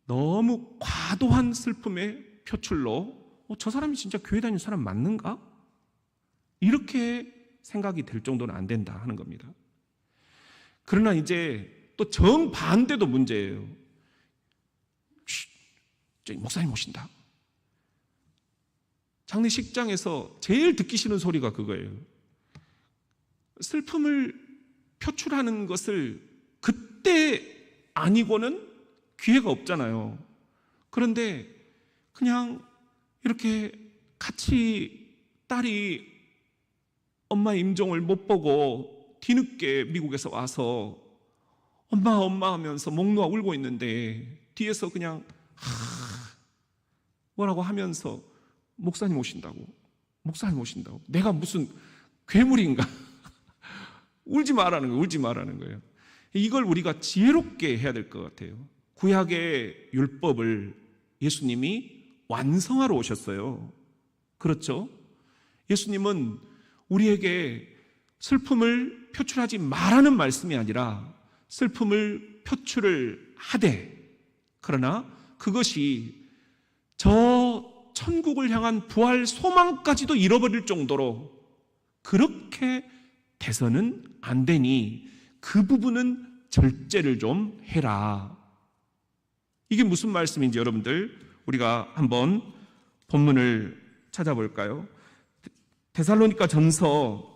너무 과도한 슬픔의 표출로 저 사람이 진짜 교회 다니는 사람 맞는가? 이렇게 생각이 될 정도는 안 된다 하는 겁니다. 그러나 이제 또 정반대도 문제예요. 저기 목사님 오신다. 장례식장에서 제일 듣기 싫은 소리가 그거예요. 슬픔을 표출하는 것을 그때 아니고는 기회가 없잖아요. 그런데 그냥 이렇게 같이 딸이 엄마 임종을 못 보고 뒤늦게 미국에서 와서 엄마 하면서 목 놓아 울고 있는데 뒤에서 그냥 뭐라고 하면서 목사님 오신다고 내가 무슨 괴물인가? 울지 말라는 거예요. 이걸 우리가 지혜롭게 해야 될 것 같아요. 구약의 율법을 예수님이 완성하러 오셨어요. 그렇죠? 예수님은 우리에게 슬픔을 표출하지 말라는 말씀이 아니라 슬픔을 표출을 하되, 그러나 그것이 저 천국을 향한 부활 소망까지도 잃어버릴 정도로 그렇게 돼서는 안 되니 그 부분은 절제를 좀 해라. 이게 무슨 말씀인지 여러분들 우리가 한번 본문을 찾아볼까요? 데살로니가 전서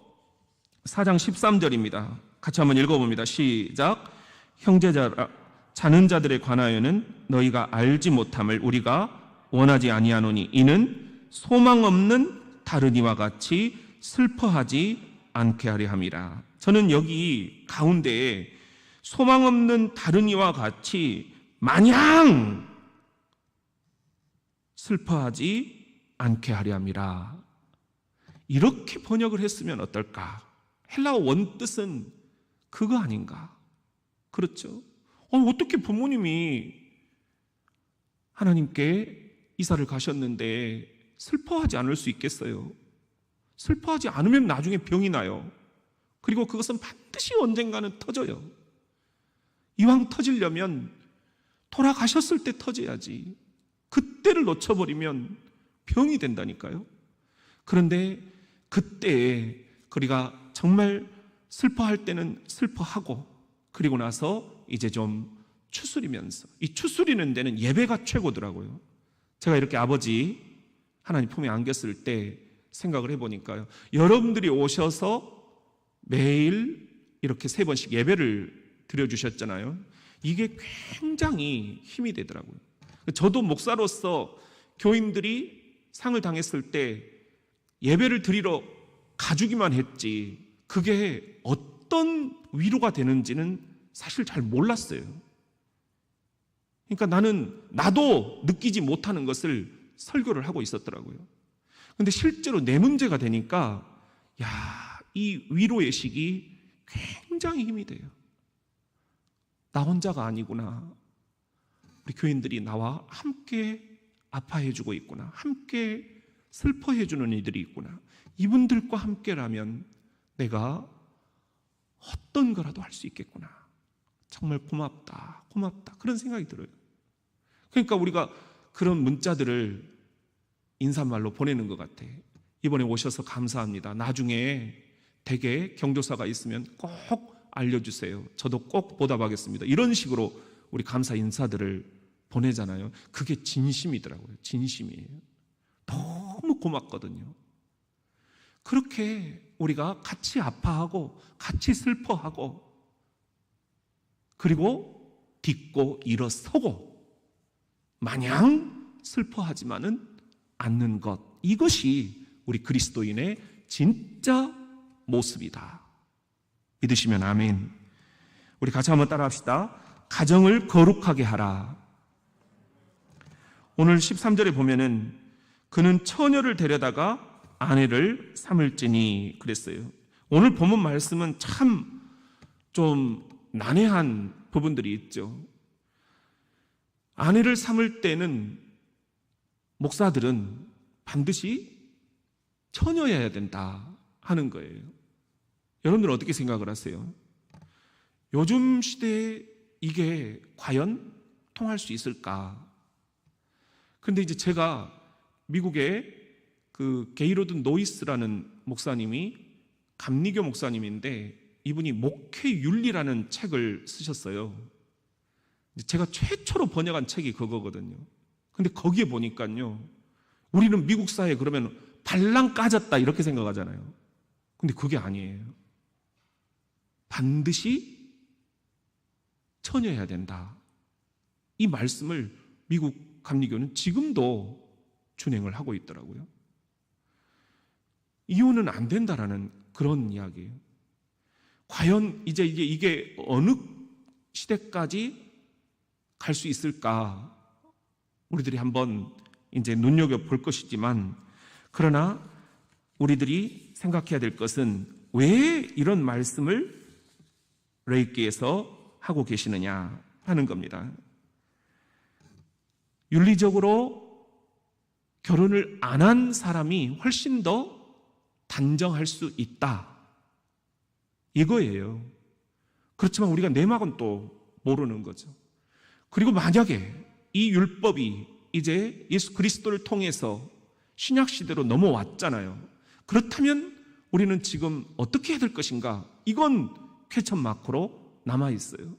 4장 13절입니다. 같이 한번 읽어봅니다. 시작. 형제자라 자는 자들에 관하여는 너희가 알지 못함을 우리가 원하지 아니하노니 이는 소망 없는 다른 이와 같이 슬퍼하지 않게 하려 함이라. 저는 여기 가운데에 소망 없는 다른 이와 같이 마냥 슬퍼하지 않게 하려 함이라. 이렇게 번역을 했으면 어떨까? 헬라어 원뜻은 그거 아닌가? 그렇죠? 어떻게 부모님이 하나님께 이사를 가셨는데 슬퍼하지 않을 수 있겠어요? 슬퍼하지 않으면 나중에 병이 나요. 그리고 그것은 반드시 언젠가는 터져요. 이왕 터지려면 돌아가셨을 때 터져야지. 그때를 놓쳐버리면 병이 된다니까요. 그런데 그때에 우리가 정말 슬퍼할 때는 슬퍼하고, 그리고 나서 이제 좀 추스리면서, 이 추스리는 데는 예배가 최고더라고요. 제가 이렇게 아버지 하나님 품에 안겼을 때 생각을 해보니까요, 여러분들이 오셔서 매일 이렇게 3번씩 예배를 드려주셨잖아요. 이게 굉장히 힘이 되더라고요. 저도 목사로서 교인들이 상을 당했을 때 예배를 드리러 가주기만 했지 그게 어떤 위로가 되는지는 사실 잘 몰랐어요. 그러니까 나도 느끼지 못하는 것을 설교를 하고 있었더라고요. 근데 실제로 내 문제가 되니까 이 위로의 식이 굉장히 힘이 돼요. 나 혼자가 아니구나. 우리 교인들이 나와 함께 아파해주고 있구나. 함께 슬퍼해주는 이들이 있구나. 이분들과 함께라면 내가 어떤 거라도 할 수 있겠구나. 정말 고맙다. 그런 생각이 들어요. 그러니까 우리가 그런 문자들을 인사말로 보내는 것 같아. 이번에 오셔서 감사합니다. 나중에 댁에 경조사가 있으면 꼭 알려주세요. 저도 꼭 보답하겠습니다. 이런 식으로 우리 감사 인사들을 보내잖아요. 그게 진심이더라고요. 진심이에요. 너무 고맙거든요. 그렇게 우리가 같이 아파하고 같이 슬퍼하고 그리고 딛고 일어서고 마냥 슬퍼하지만은 않는 것, 이것이 우리 그리스도인의 진짜 모습이다. 믿으시면 아멘. 우리 같이 한번 따라합시다. 가정을 거룩하게 하라. 오늘 13절에 보면은 그는 처녀를 데려다가 아내를 삼을지니 그랬어요. 오늘 본문 말씀은 참 좀 난해한 부분들이 있죠. 아내를 삼을 때는 목사들은 반드시 처녀여야 된다 하는 거예요. 여러분들은 어떻게 생각을 하세요? 요즘 시대에 이게 과연 통할 수 있을까? 그런데 이제 제가 미국의 그 게이로드 노이스라는 목사님이 감리교 목사님인데 이분이 목회윤리라는 책을 쓰셨어요. 제가 최초로 번역한 책이 그거거든요. 근데 거기에 보니까요, 우리는 미국 사회에 그러면 발랑 까졌다 이렇게 생각하잖아요. 근데 그게 아니에요. 반드시 처녀해야 된다. 이 말씀을 미국 감리교는 지금도 준행을 하고 있더라고요. 이혼은 안 된다라는 그런 이야기예요. 과연 이제 이게 어느 시대까지 갈 수 있을까? 우리들이 한번 이제 눈여겨볼 것이지만, 그러나 우리들이 생각해야 될 것은 왜 이런 말씀을 레이기에서 하고 계시느냐 하는 겁니다. 윤리적으로 결혼을 안 한 사람이 훨씬 더 단정할 수 있다, 이거예요. 그렇지만 우리가 내막은 또 모르는 거죠. 그리고 만약에 이 율법이 이제 예수 그리스도를 통해서 신약 시대로 넘어왔잖아요. 그렇다면 우리는 지금 어떻게 해야 될 것인가? 이건 퀘스천 마크로 남아 있어요.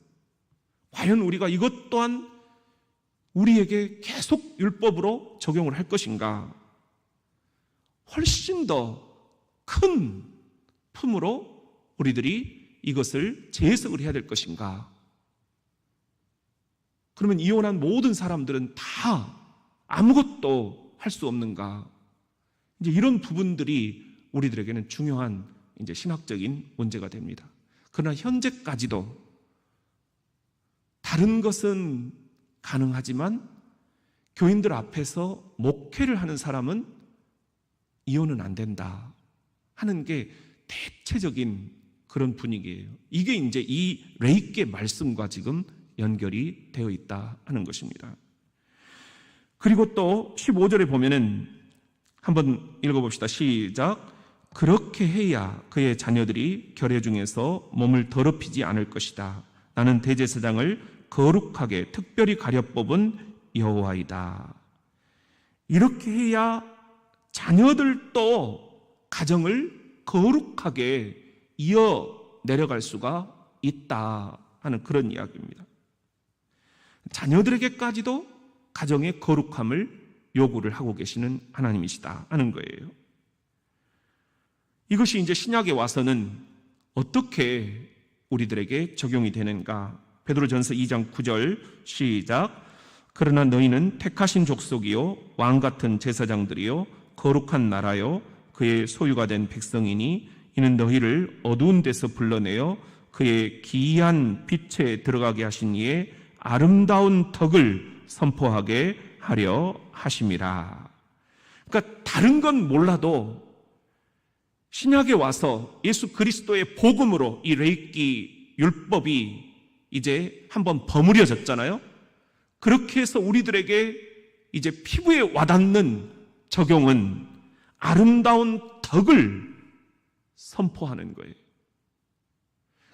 과연 우리가 이것 또한 우리에게 계속 율법으로 적용을 할 것인가? 훨씬 더 큰 품으로 우리들이 이것을 재해석을 해야 될 것인가? 그러면 이혼한 모든 사람들은 다 아무것도 할 수 없는가? 이제 이런 부분들이 우리들에게는 중요한 이제 신학적인 문제가 됩니다. 그러나 현재까지도 다른 것은 가능하지만 교인들 앞에서 목회를 하는 사람은 이혼은 안 된다 하는 게 대체적인 그런 분위기예요. 이게 이제 이 레이기의 말씀과 지금 연결이 되어 있다 하는 것입니다. 그리고 또 15절에 보면은 한번 읽어봅시다. 시작. 그렇게 해야 그의 자녀들이 결례 중에서 몸을 더럽히지 않을 것이다. 나는 대제사장을 거룩하게 특별히 가려 뽑은 여호와이다. 이렇게 해야 자녀들도 가정을 거룩하게 이어 내려갈 수가 있다 하는 그런 이야기입니다. 자녀들에게까지도 가정의 거룩함을 요구를 하고 계시는 하나님이시다 하는 거예요. 이것이 이제 신약에 와서는 어떻게 우리들에게 적용이 되는가? 베드로전서 2장 9절 시작. 그러나 너희는 택하신 족속이요 왕 같은 제사장들이요 거룩한 나라요 그의 소유가 된 백성이니 이는 너희를 어두운 데서 불러내어 그의 기이한 빛에 들어가게 하신 이의 아름다운 덕을 선포하게 하려 하심이라. 그러니까 다른 건 몰라도 신약에 와서 예수 그리스도의 복음으로 이 레위기 율법이 이제 한번 버무려졌잖아요. 그렇게 해서 우리들에게 이제 피부에 와닿는 적용은 아름다운 덕을 선포하는 거예요.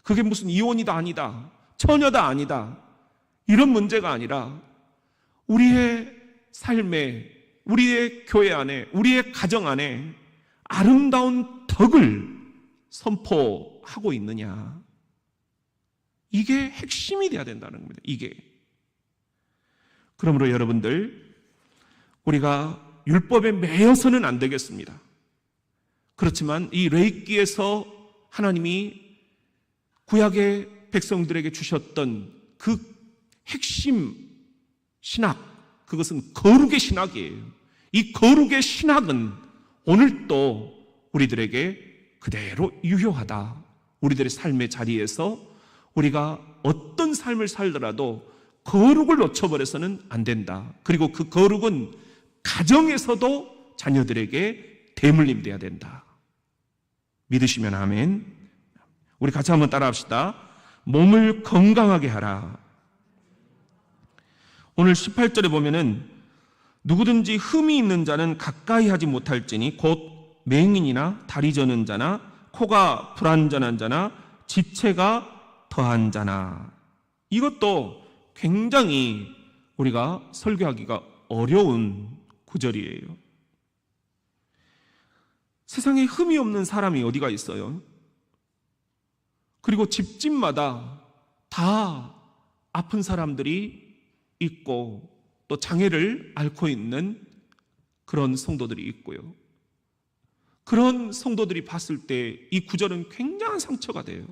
그게 무슨 이혼이다 아니다, 처녀다 아니다, 이런 문제가 아니라 우리의 삶에, 우리의 교회 안에, 우리의 가정 안에 아름다운 덕을 선포하고 있느냐, 이게 핵심이 돼야 된다는 겁니다. 이게. 그러므로 여러분들, 우리가 율법에 매여서는 안 되겠습니다. 그렇지만 이 레위기에서 하나님이 구약의 백성들에게 주셨던 그 핵심 신학, 그것은 거룩의 신학이에요. 이 거룩의 신학은 오늘도 우리들에게 그대로 유효하다. 우리들의 삶의 자리에서 우리가 어떤 삶을 살더라도 거룩을 놓쳐버려서는 안 된다. 그리고 그 거룩은 가정에서도 자녀들에게 대물림돼야 된다. 믿으시면 아멘. 우리 같이 한번 따라합시다. 몸을 건강하게 하라. 오늘 18절에 보면은 누구든지 흠이 있는 자는 가까이 하지 못할지니 곧 맹인이나 다리 저는 자나 코가 불완전한 자나 지체가 더한 자나. 이것도 굉장히 우리가 설교하기가 어려운 구절이에요. 세상에 흠이 없는 사람이 어디가 있어요? 그리고 집집마다 다 아픈 사람들이 있고 또 장애를 앓고 있는 그런 성도들이 있고요. 그런 성도들이 봤을 때 이 구절은 굉장한 상처가 돼요.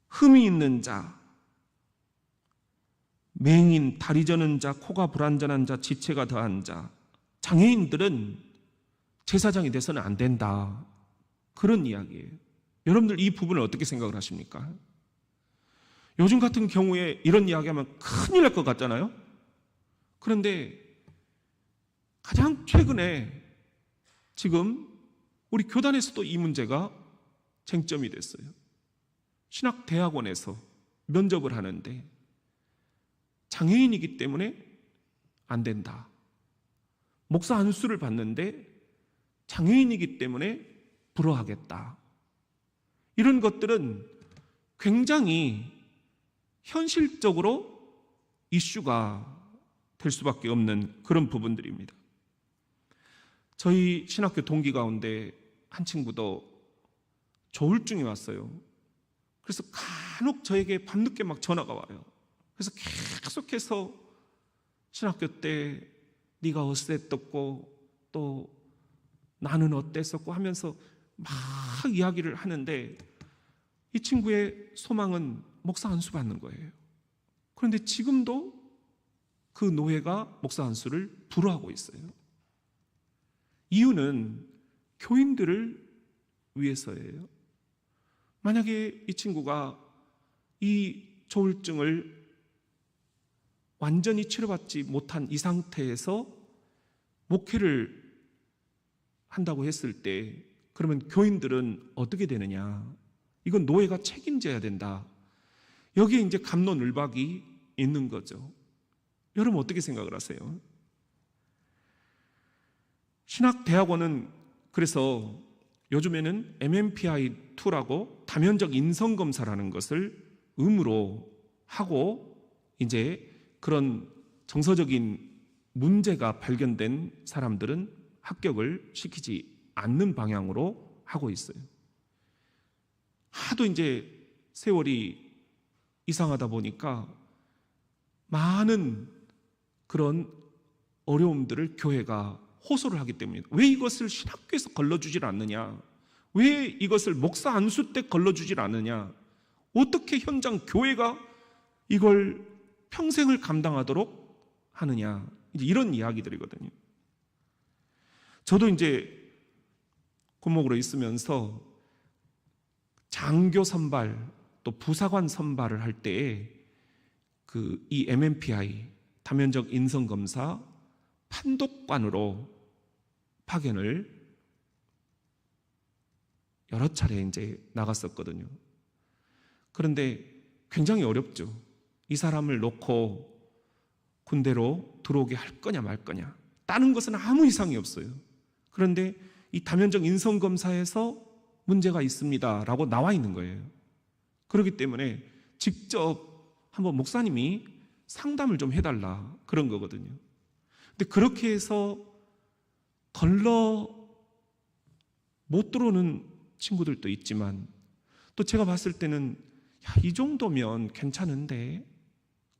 흠이 있는 자, 맹인, 다리 저는 자, 코가 불완전한 자, 지체가 더한 자, 장애인들은 제사장이 돼서는 안 된다. 그런 이야기예요. 여러분들 이 부분을 어떻게 생각을 하십니까? 요즘 같은 경우에 이런 이야기하면 큰일 날 것 같잖아요. 그런데 가장 최근에 지금 우리 교단에서도 이 문제가 쟁점이 됐어요. 신학대학원에서 면접을 하는데 장애인이기 때문에 안 된다. 목사 안수를 받는데 장애인이기 때문에 불허하겠다. 이런 것들은 굉장히 현실적으로 이슈가 될 수밖에 없는 그런 부분들입니다. 저희 신학교 동기 가운데 한 친구도 조울증이 왔어요. 그래서 간혹 저에게 밤늦게 막 전화가 와요. 그래서 계속해서 신학교 때 네가 어땠었고 또 나는 어땠었고 하면서 막 이야기를 하는데 이 친구의 소망은 목사 안수 받는 거예요. 그런데 지금도 그 노예가 목사 안수를 불허하고 있어요. 이유는 교인들을 위해서예요. 만약에 이 친구가 이 조울증을 완전히 치료받지 못한 이 상태에서 목회를 한다고 했을 때 그러면 교인들은 어떻게 되느냐? 이건 노예가 책임져야 된다. 여기에 이제 갑론을박이 있는 거죠. 여러분 어떻게 생각을 하세요? 신학대학원은 그래서 요즘에는 MMPI-2라고 다면적 인성검사라는 것을 의무로 하고 이제 그런 정서적인 문제가 발견된 사람들은 합격을 시키지 않는 방향으로 하고 있어요. 하도 이제 세월이 이상하다 보니까 많은 그런 어려움들을 교회가 호소를 하기 때문입니다. 왜 이것을 신학교에서 걸러주질 않느냐? 왜 이것을 목사 안수 때 걸러주질 않느냐? 어떻게 현장 교회가 이걸 평생을 감당하도록 하느냐? 이제 이런 이야기들이거든요. 저도 이제 고목으로 있으면서 장교 선발 또 부사관 선발을 할 때에 이 MMPI 다면적 인성검사 판독관으로 파견을 여러 차례 이제 나갔었거든요. 그런데 굉장히 어렵죠. 이 사람을 놓고 군대로 들어오게 할 거냐 말 거냐. 다른 것은 아무 이상이 없어요. 그런데 이 다면적 인성검사에서 문제가 있습니다라고 나와 있는 거예요. 그렇기 때문에 직접 한번 목사님이 상담을 좀 해달라 그런 거거든요. 근데 그렇게 해서 걸러 못 들어오는 친구들도 있지만 또 제가 봤을 때는 이 정도면 괜찮은데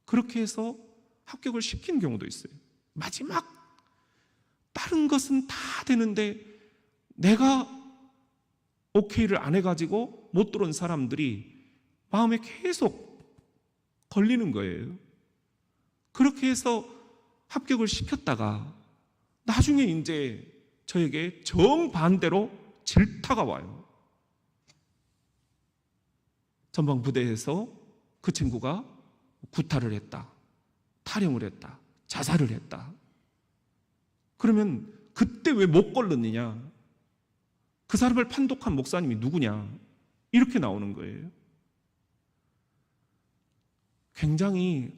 그렇게 해서 합격을 시킨 경우도 있어요. 마지막 다른 것은 다 되는데 내가 오케이를 안 해가지고 못 들어온 사람들이 마음에 계속 걸리는 거예요. 그렇게 해서 합격을 시켰다가 나중에 이제 저에게 정반대로 질타가 와요. 전방부대에서 그 친구가 구타를 했다, 탈영을 했다, 자살을 했다. 그러면 그때 왜 못 걸렀느냐? 그 사람을 판독한 목사님이 누구냐? 이렇게 나오는 거예요. 굉장히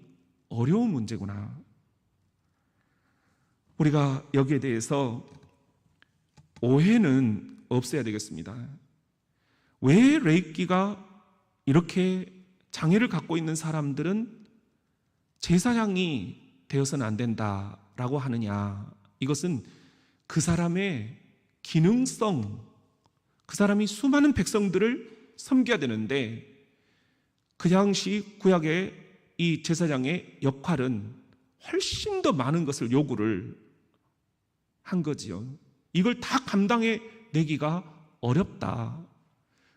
어려운 문제구나. 우리가 여기에 대해서 오해는 없애야 되겠습니다. 왜 레이키가 이렇게 장애를 갖고 있는 사람들은 제사장이 되어서는 안 된다라고 하느냐? 이것은 그 사람의 기능성, 그 사람이 수많은 백성들을 섬겨야 되는데 그 당시 구약의 이 제사장의 역할은 훨씬 더 많은 것을 요구를 한 거지요. 이걸 다 감당해 내기가 어렵다.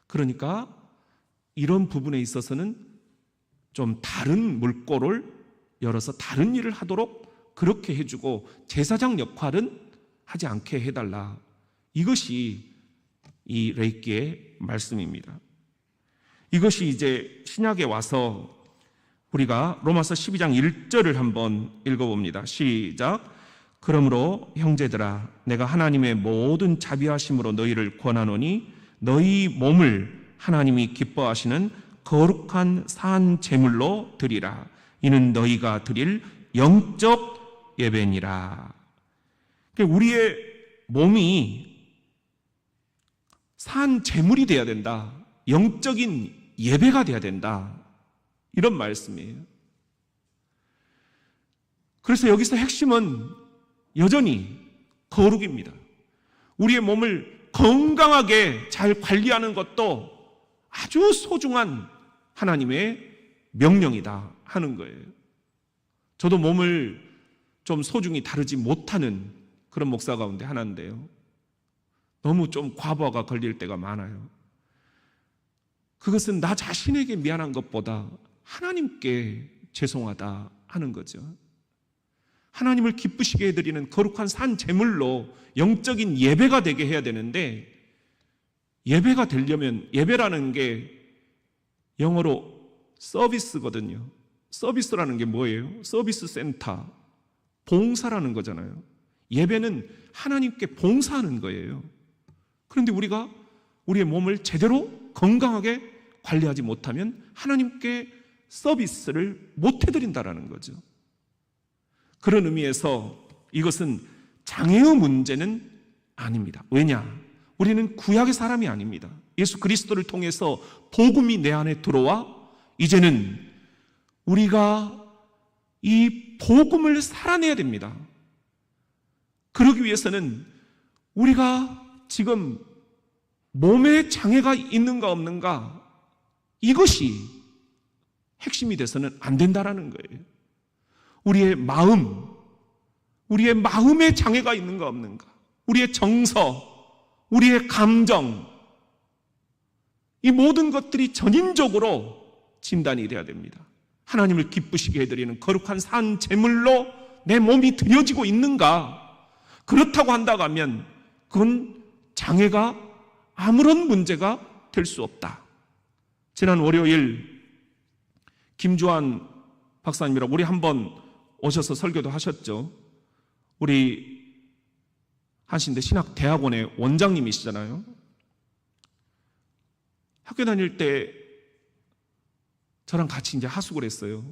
그러니까 이런 부분에 있어서는 좀 다른 물꼬를 열어서 다른 일을 하도록 그렇게 해주고 제사장 역할은 하지 않게 해달라. 이것이 이 레이키의 말씀입니다. 이것이 이제 신약에 와서 우리가 로마서 12장 1절을 한번 읽어봅니다. 시작. 그러므로 형제들아 내가 하나님의 모든 자비하심으로 너희를 권하노니 너희 몸을 하나님이 기뻐하시는 거룩한 산 제물로 드리라. 이는 너희가 드릴 영적 예배니라. 우리의 몸이 산 제물이 돼야 된다. 영적인 예배가 돼야 된다. 이런 말씀이에요. 그래서 여기서 핵심은 여전히 거룩입니다. 우리의 몸을 건강하게 잘 관리하는 것도 아주 소중한 하나님의 명령이다 하는 거예요. 저도 몸을 좀 소중히 다루지 못하는 그런 목사 가운데 하나인데요. 너무 좀 과부하가 걸릴 때가 많아요. 그것은 나 자신에게 미안한 것보다 하나님께 죄송하다 하는 거죠. 하나님을 기쁘시게 해드리는 거룩한 산 제물로 영적인 예배가 되게 해야 되는데, 예배가 되려면, 예배라는 게 영어로 서비스거든요. 서비스라는 게 뭐예요? 서비스 센터, 봉사라는 거잖아요. 예배는 하나님께 봉사하는 거예요. 그런데 우리가 우리의 몸을 제대로 건강하게 관리하지 못하면 하나님께 서비스를 못 해드린다는 거죠. 그런 의미에서 이것은 장애의 문제는 아닙니다. 왜냐? 우리는 구약의 사람이 아닙니다. 예수 그리스도를 통해서 복음이 내 안에 들어와 이제는 우리가 이 복음을 살아내야 됩니다. 그러기 위해서는 우리가 지금 몸에 장애가 있는가 없는가, 이것이 핵심이 돼서는 안 된다라는 거예요. 우리의 마음에 장애가 있는가 없는가, 우리의 정서, 우리의 감정, 이 모든 것들이 전인적으로 진단이 돼야 됩니다. 하나님을 기쁘시게 해드리는 거룩한 산 제물로 내 몸이 드려지고 있는가? 그렇다고 한다고 하면 그건 장애가 아무런 문제가 될 수 없다. 지난 월요일 김주환 박사님이라고 우리 한번 오셔서 설교도 하셨죠. 우리 한신대 신학대학원의 원장님이시잖아요. 학교 다닐 때 저랑 같이 이제 하숙을 했어요.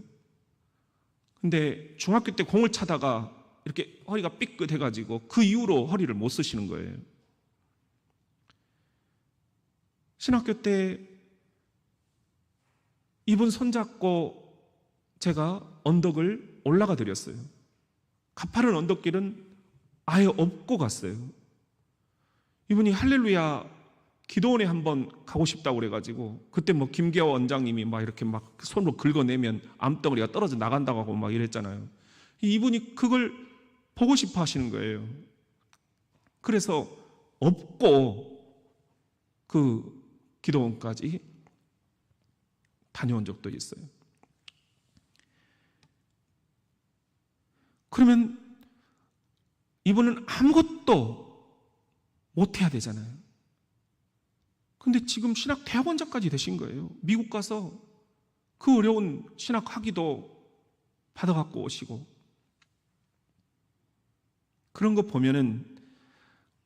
근데 중학교 때 공을 차다가 이렇게 허리가 삐끗해가지고 그 이후로 허리를 못 쓰시는 거예요. 신학교 때 이분 손잡고 제가 언덕을 올라가 드렸어요. 가파른 언덕길은 아예 업고 갔어요. 이분이 할렐루야 기도원에 한번 가고 싶다고 그래가지고, 그때 뭐 김계호 원장님이 막 이렇게 막 손으로 긁어내면 암덩어리가 떨어져 나간다고 하고 막 이랬잖아요. 이분이 그걸 보고 싶어 하시는 거예요. 그래서 업고 그 기도원까지 다녀온 적도 있어요. 그러면 이분은 아무것도 못해야 되잖아요. 근데 지금 신학 대학원자까지 되신 거예요. 미국 가서 그 어려운 신학 학위도 받아갖고 오시고. 그런 거 보면은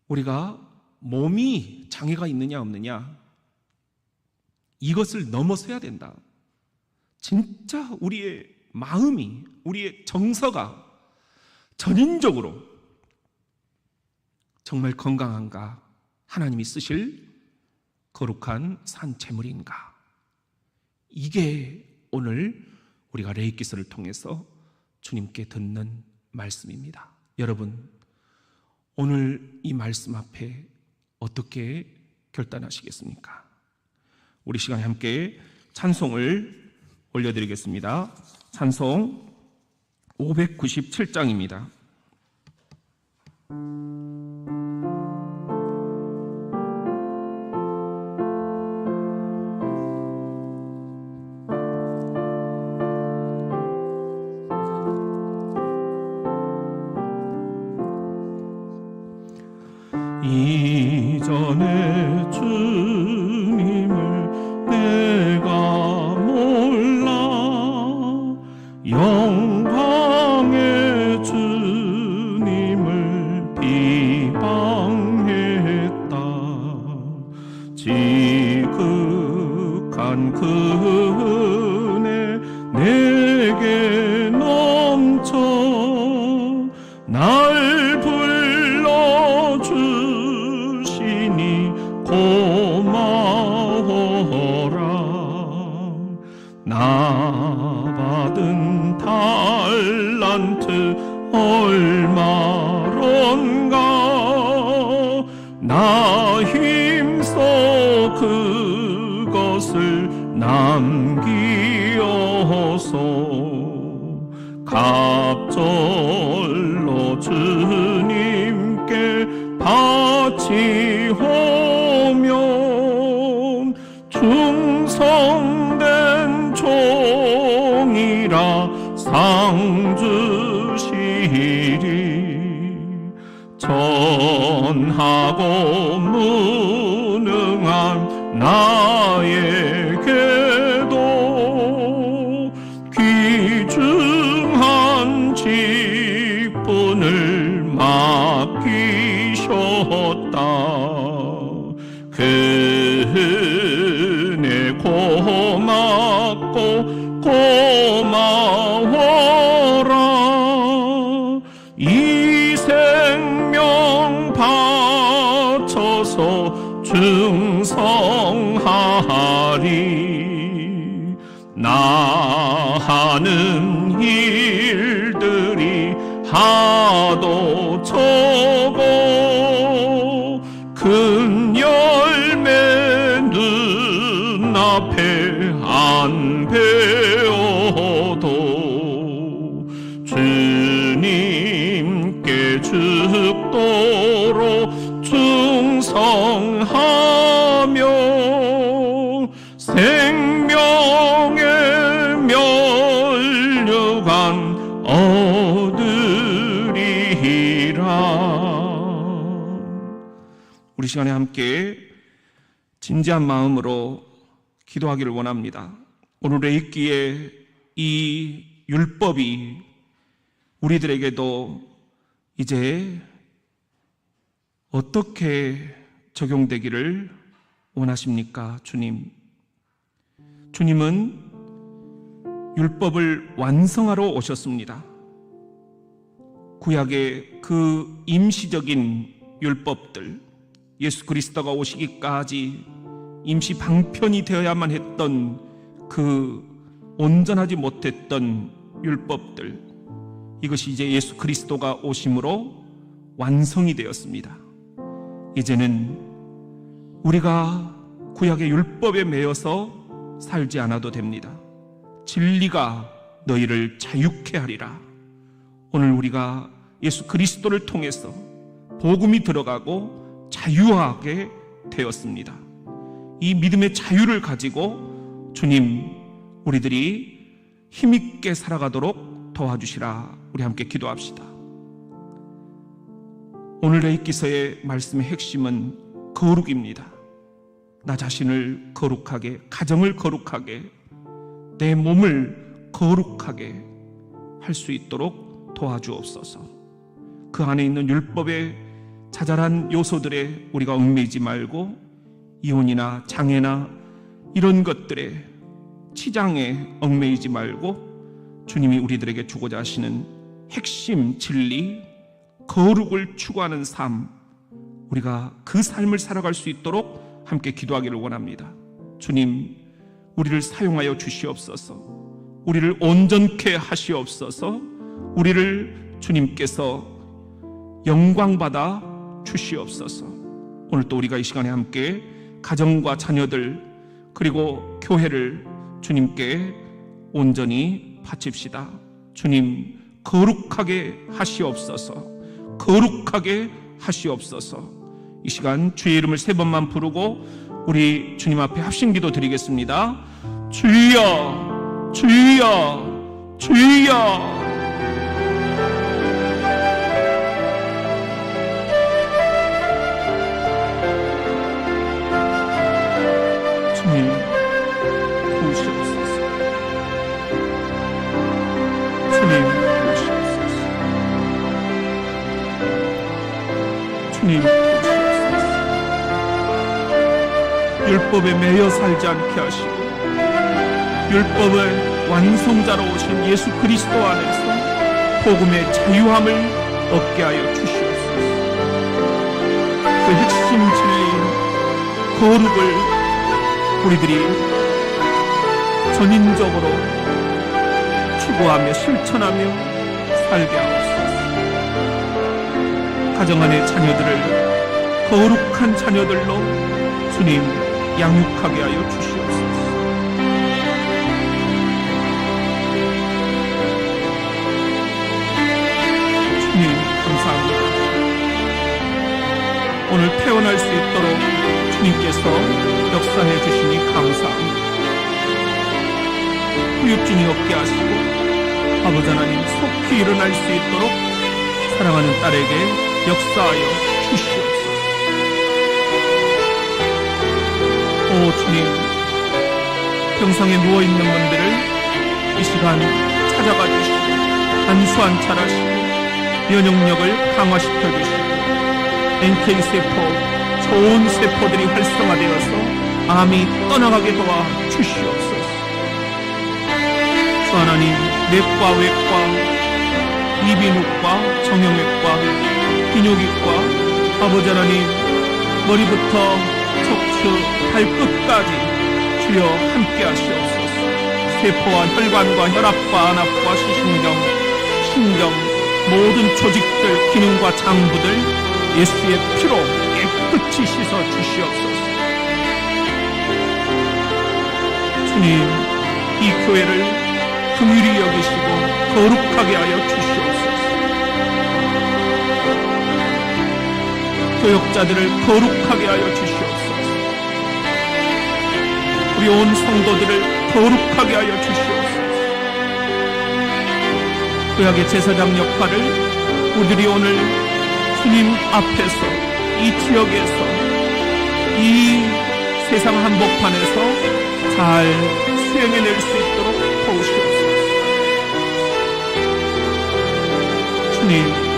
우리가 몸이 장애가 있느냐 없느냐, 이것을 넘어서야 된다. 진짜 우리의 마음이, 우리의 정서가 전인적으로 정말 건강한가, 하나님이 쓰실 거룩한 산 제물인가, 이게 오늘 우리가 레위기서를 통해서 주님께 듣는 말씀입니다. 여러분, 오늘 이 말씀 앞에 어떻게 결단하시겠습니까? 우리 시간에 함께 찬송을 올려드리겠습니다. 찬송 597장입니다. 이전에 주님을 내가 몰라 영광의 주님을 비방했다. 지극한 그 은혜 내게 날 불러주시니 고마워라. 나 받은 달란트 얼마론가. 나 힘써 그것을 남기어서 갑절로 주님께 바치오면 충성된 종이라 상 주시리. 전하고 무능한 나에게도 귀중한 직분을 맡기셨다. 그네 고맙고 고마워라. 이 생명 바쳐서 충성하리. 나 하는 일들이 하도 적어 큰 열매 눈앞에 안 배워도 주님께 죽도록 충성하며 생명의 면류관 얻으리라. 우리 시간에 함께 진지한 마음으로 기도하기를 원합니다. 오늘의 읽기에 이 율법이 우리들에게도 이제 어떻게 적용되기를 원하십니까, 주님? 주님은 율법을 완성하러 오셨습니다. 구약의 그 임시적인 율법들, 예수 그리스도가 오시기까지 임시 방편이 되어야만 했던 그 온전하지 못했던 율법들, 이것이 이제 예수 그리스도가 오심으로 완성이 되었습니다. 이제는 우리가 구약의 율법에 매여서 살지 않아도 됩니다. 진리가 너희를 자유케 하리라. 오늘 우리가 예수 그리스도를 통해서 복음이 들어가고 자유하게 되었습니다. 이 믿음의 자유를 가지고 주님, 우리들이 힘있게 살아가도록 도와주시라. 우리 함께 기도합시다. 오늘의 읽기서의 말씀의 핵심은 거룩입니다. 나 자신을 거룩하게, 가정을 거룩하게, 내 몸을 거룩하게 할 수 있도록 도와주옵소서. 그 안에 있는 율법의 자잘한 요소들에 우리가 얽매이지 말고 이혼이나 장애나 이런 것들에, 치장에 얽매이지 말고 주님이 우리들에게 주고자 하시는 핵심 진리, 거룩을 추구하는 삶, 우리가 그 삶을 살아갈 수 있도록 함께 기도하기를 원합니다. 주님, 우리를 사용하여 주시옵소서. 우리를 온전케 하시옵소서. 우리를 주님께서 영광받아 주시옵소서. 오늘 또 우리가 이 시간에 함께 가정과 자녀들 그리고 교회를 주님께 온전히 바칩시다. 주님, 거룩하게 하시옵소서. 거룩하게 하시옵소서. 이 시간 주의 이름을 3번만 부르고 우리 주님 앞에 합심기도 드리겠습니다. 주여, 주여, 주여. 주님, 도우시옵소서. 주님, 도우시옵소서. 주님, 도우시옵소서. 율법에 매여 살지 않게 하시고 율법의 완성자로 오신 예수 그리스도 안에서 복음의 자유함을 얻게 하여 주시옵소서. 그 핵심 진리인 거룩을 우리들이 전인적으로 추구하며 실천하며 살게 하옵소서. 가정 안의 자녀들을 거룩한 자녀들로 주님 양육하게 하여 주시옵소서. 주님 감사합니다. 오늘 태어날 수 있도록 주님께서 역사해 주시니 감사합니다. 후유증이 없게 하시고 아버지 하나님 속히 일어날 수 있도록 사랑하는 딸에게 역사하여 주시옵소서. 오 주님, 병상에 누워있는 분들을 이 시간 찾아가 주시고 안수안찰하시고 면역력을 강화시켜 주시고 NK세포, 좋은 세포들이 활성화되어서 암이 떠나가게 도와 주시옵소서. 주 하나님, 내과, 외과, 이비인후과, 정형외과, 비뇨기과, 아버지 하나님, 머리부터 척추, 발끝까지 주여 함께 하시옵소서. 세포와 혈관과 혈압과 안압과 시신경, 신경, 모든 조직들, 기능과 장부들 예수의 피로 깨끗이 씻어 주시옵소서. 주님, 이 교회를 긍휼히 여기시고 거룩하게 하여 주시옵소서. 교역자들을 거룩하게 하여 주시옵소서. 우리 온 성도들을 거룩하게 하여 주시옵소서. 구약의 제사장 역할을 우리들이 오늘 주님 앞에서, 이 지역에서, 이 세상 한복판에서 잘 수행해낼 수 있도록 도우시옵소서. 주님,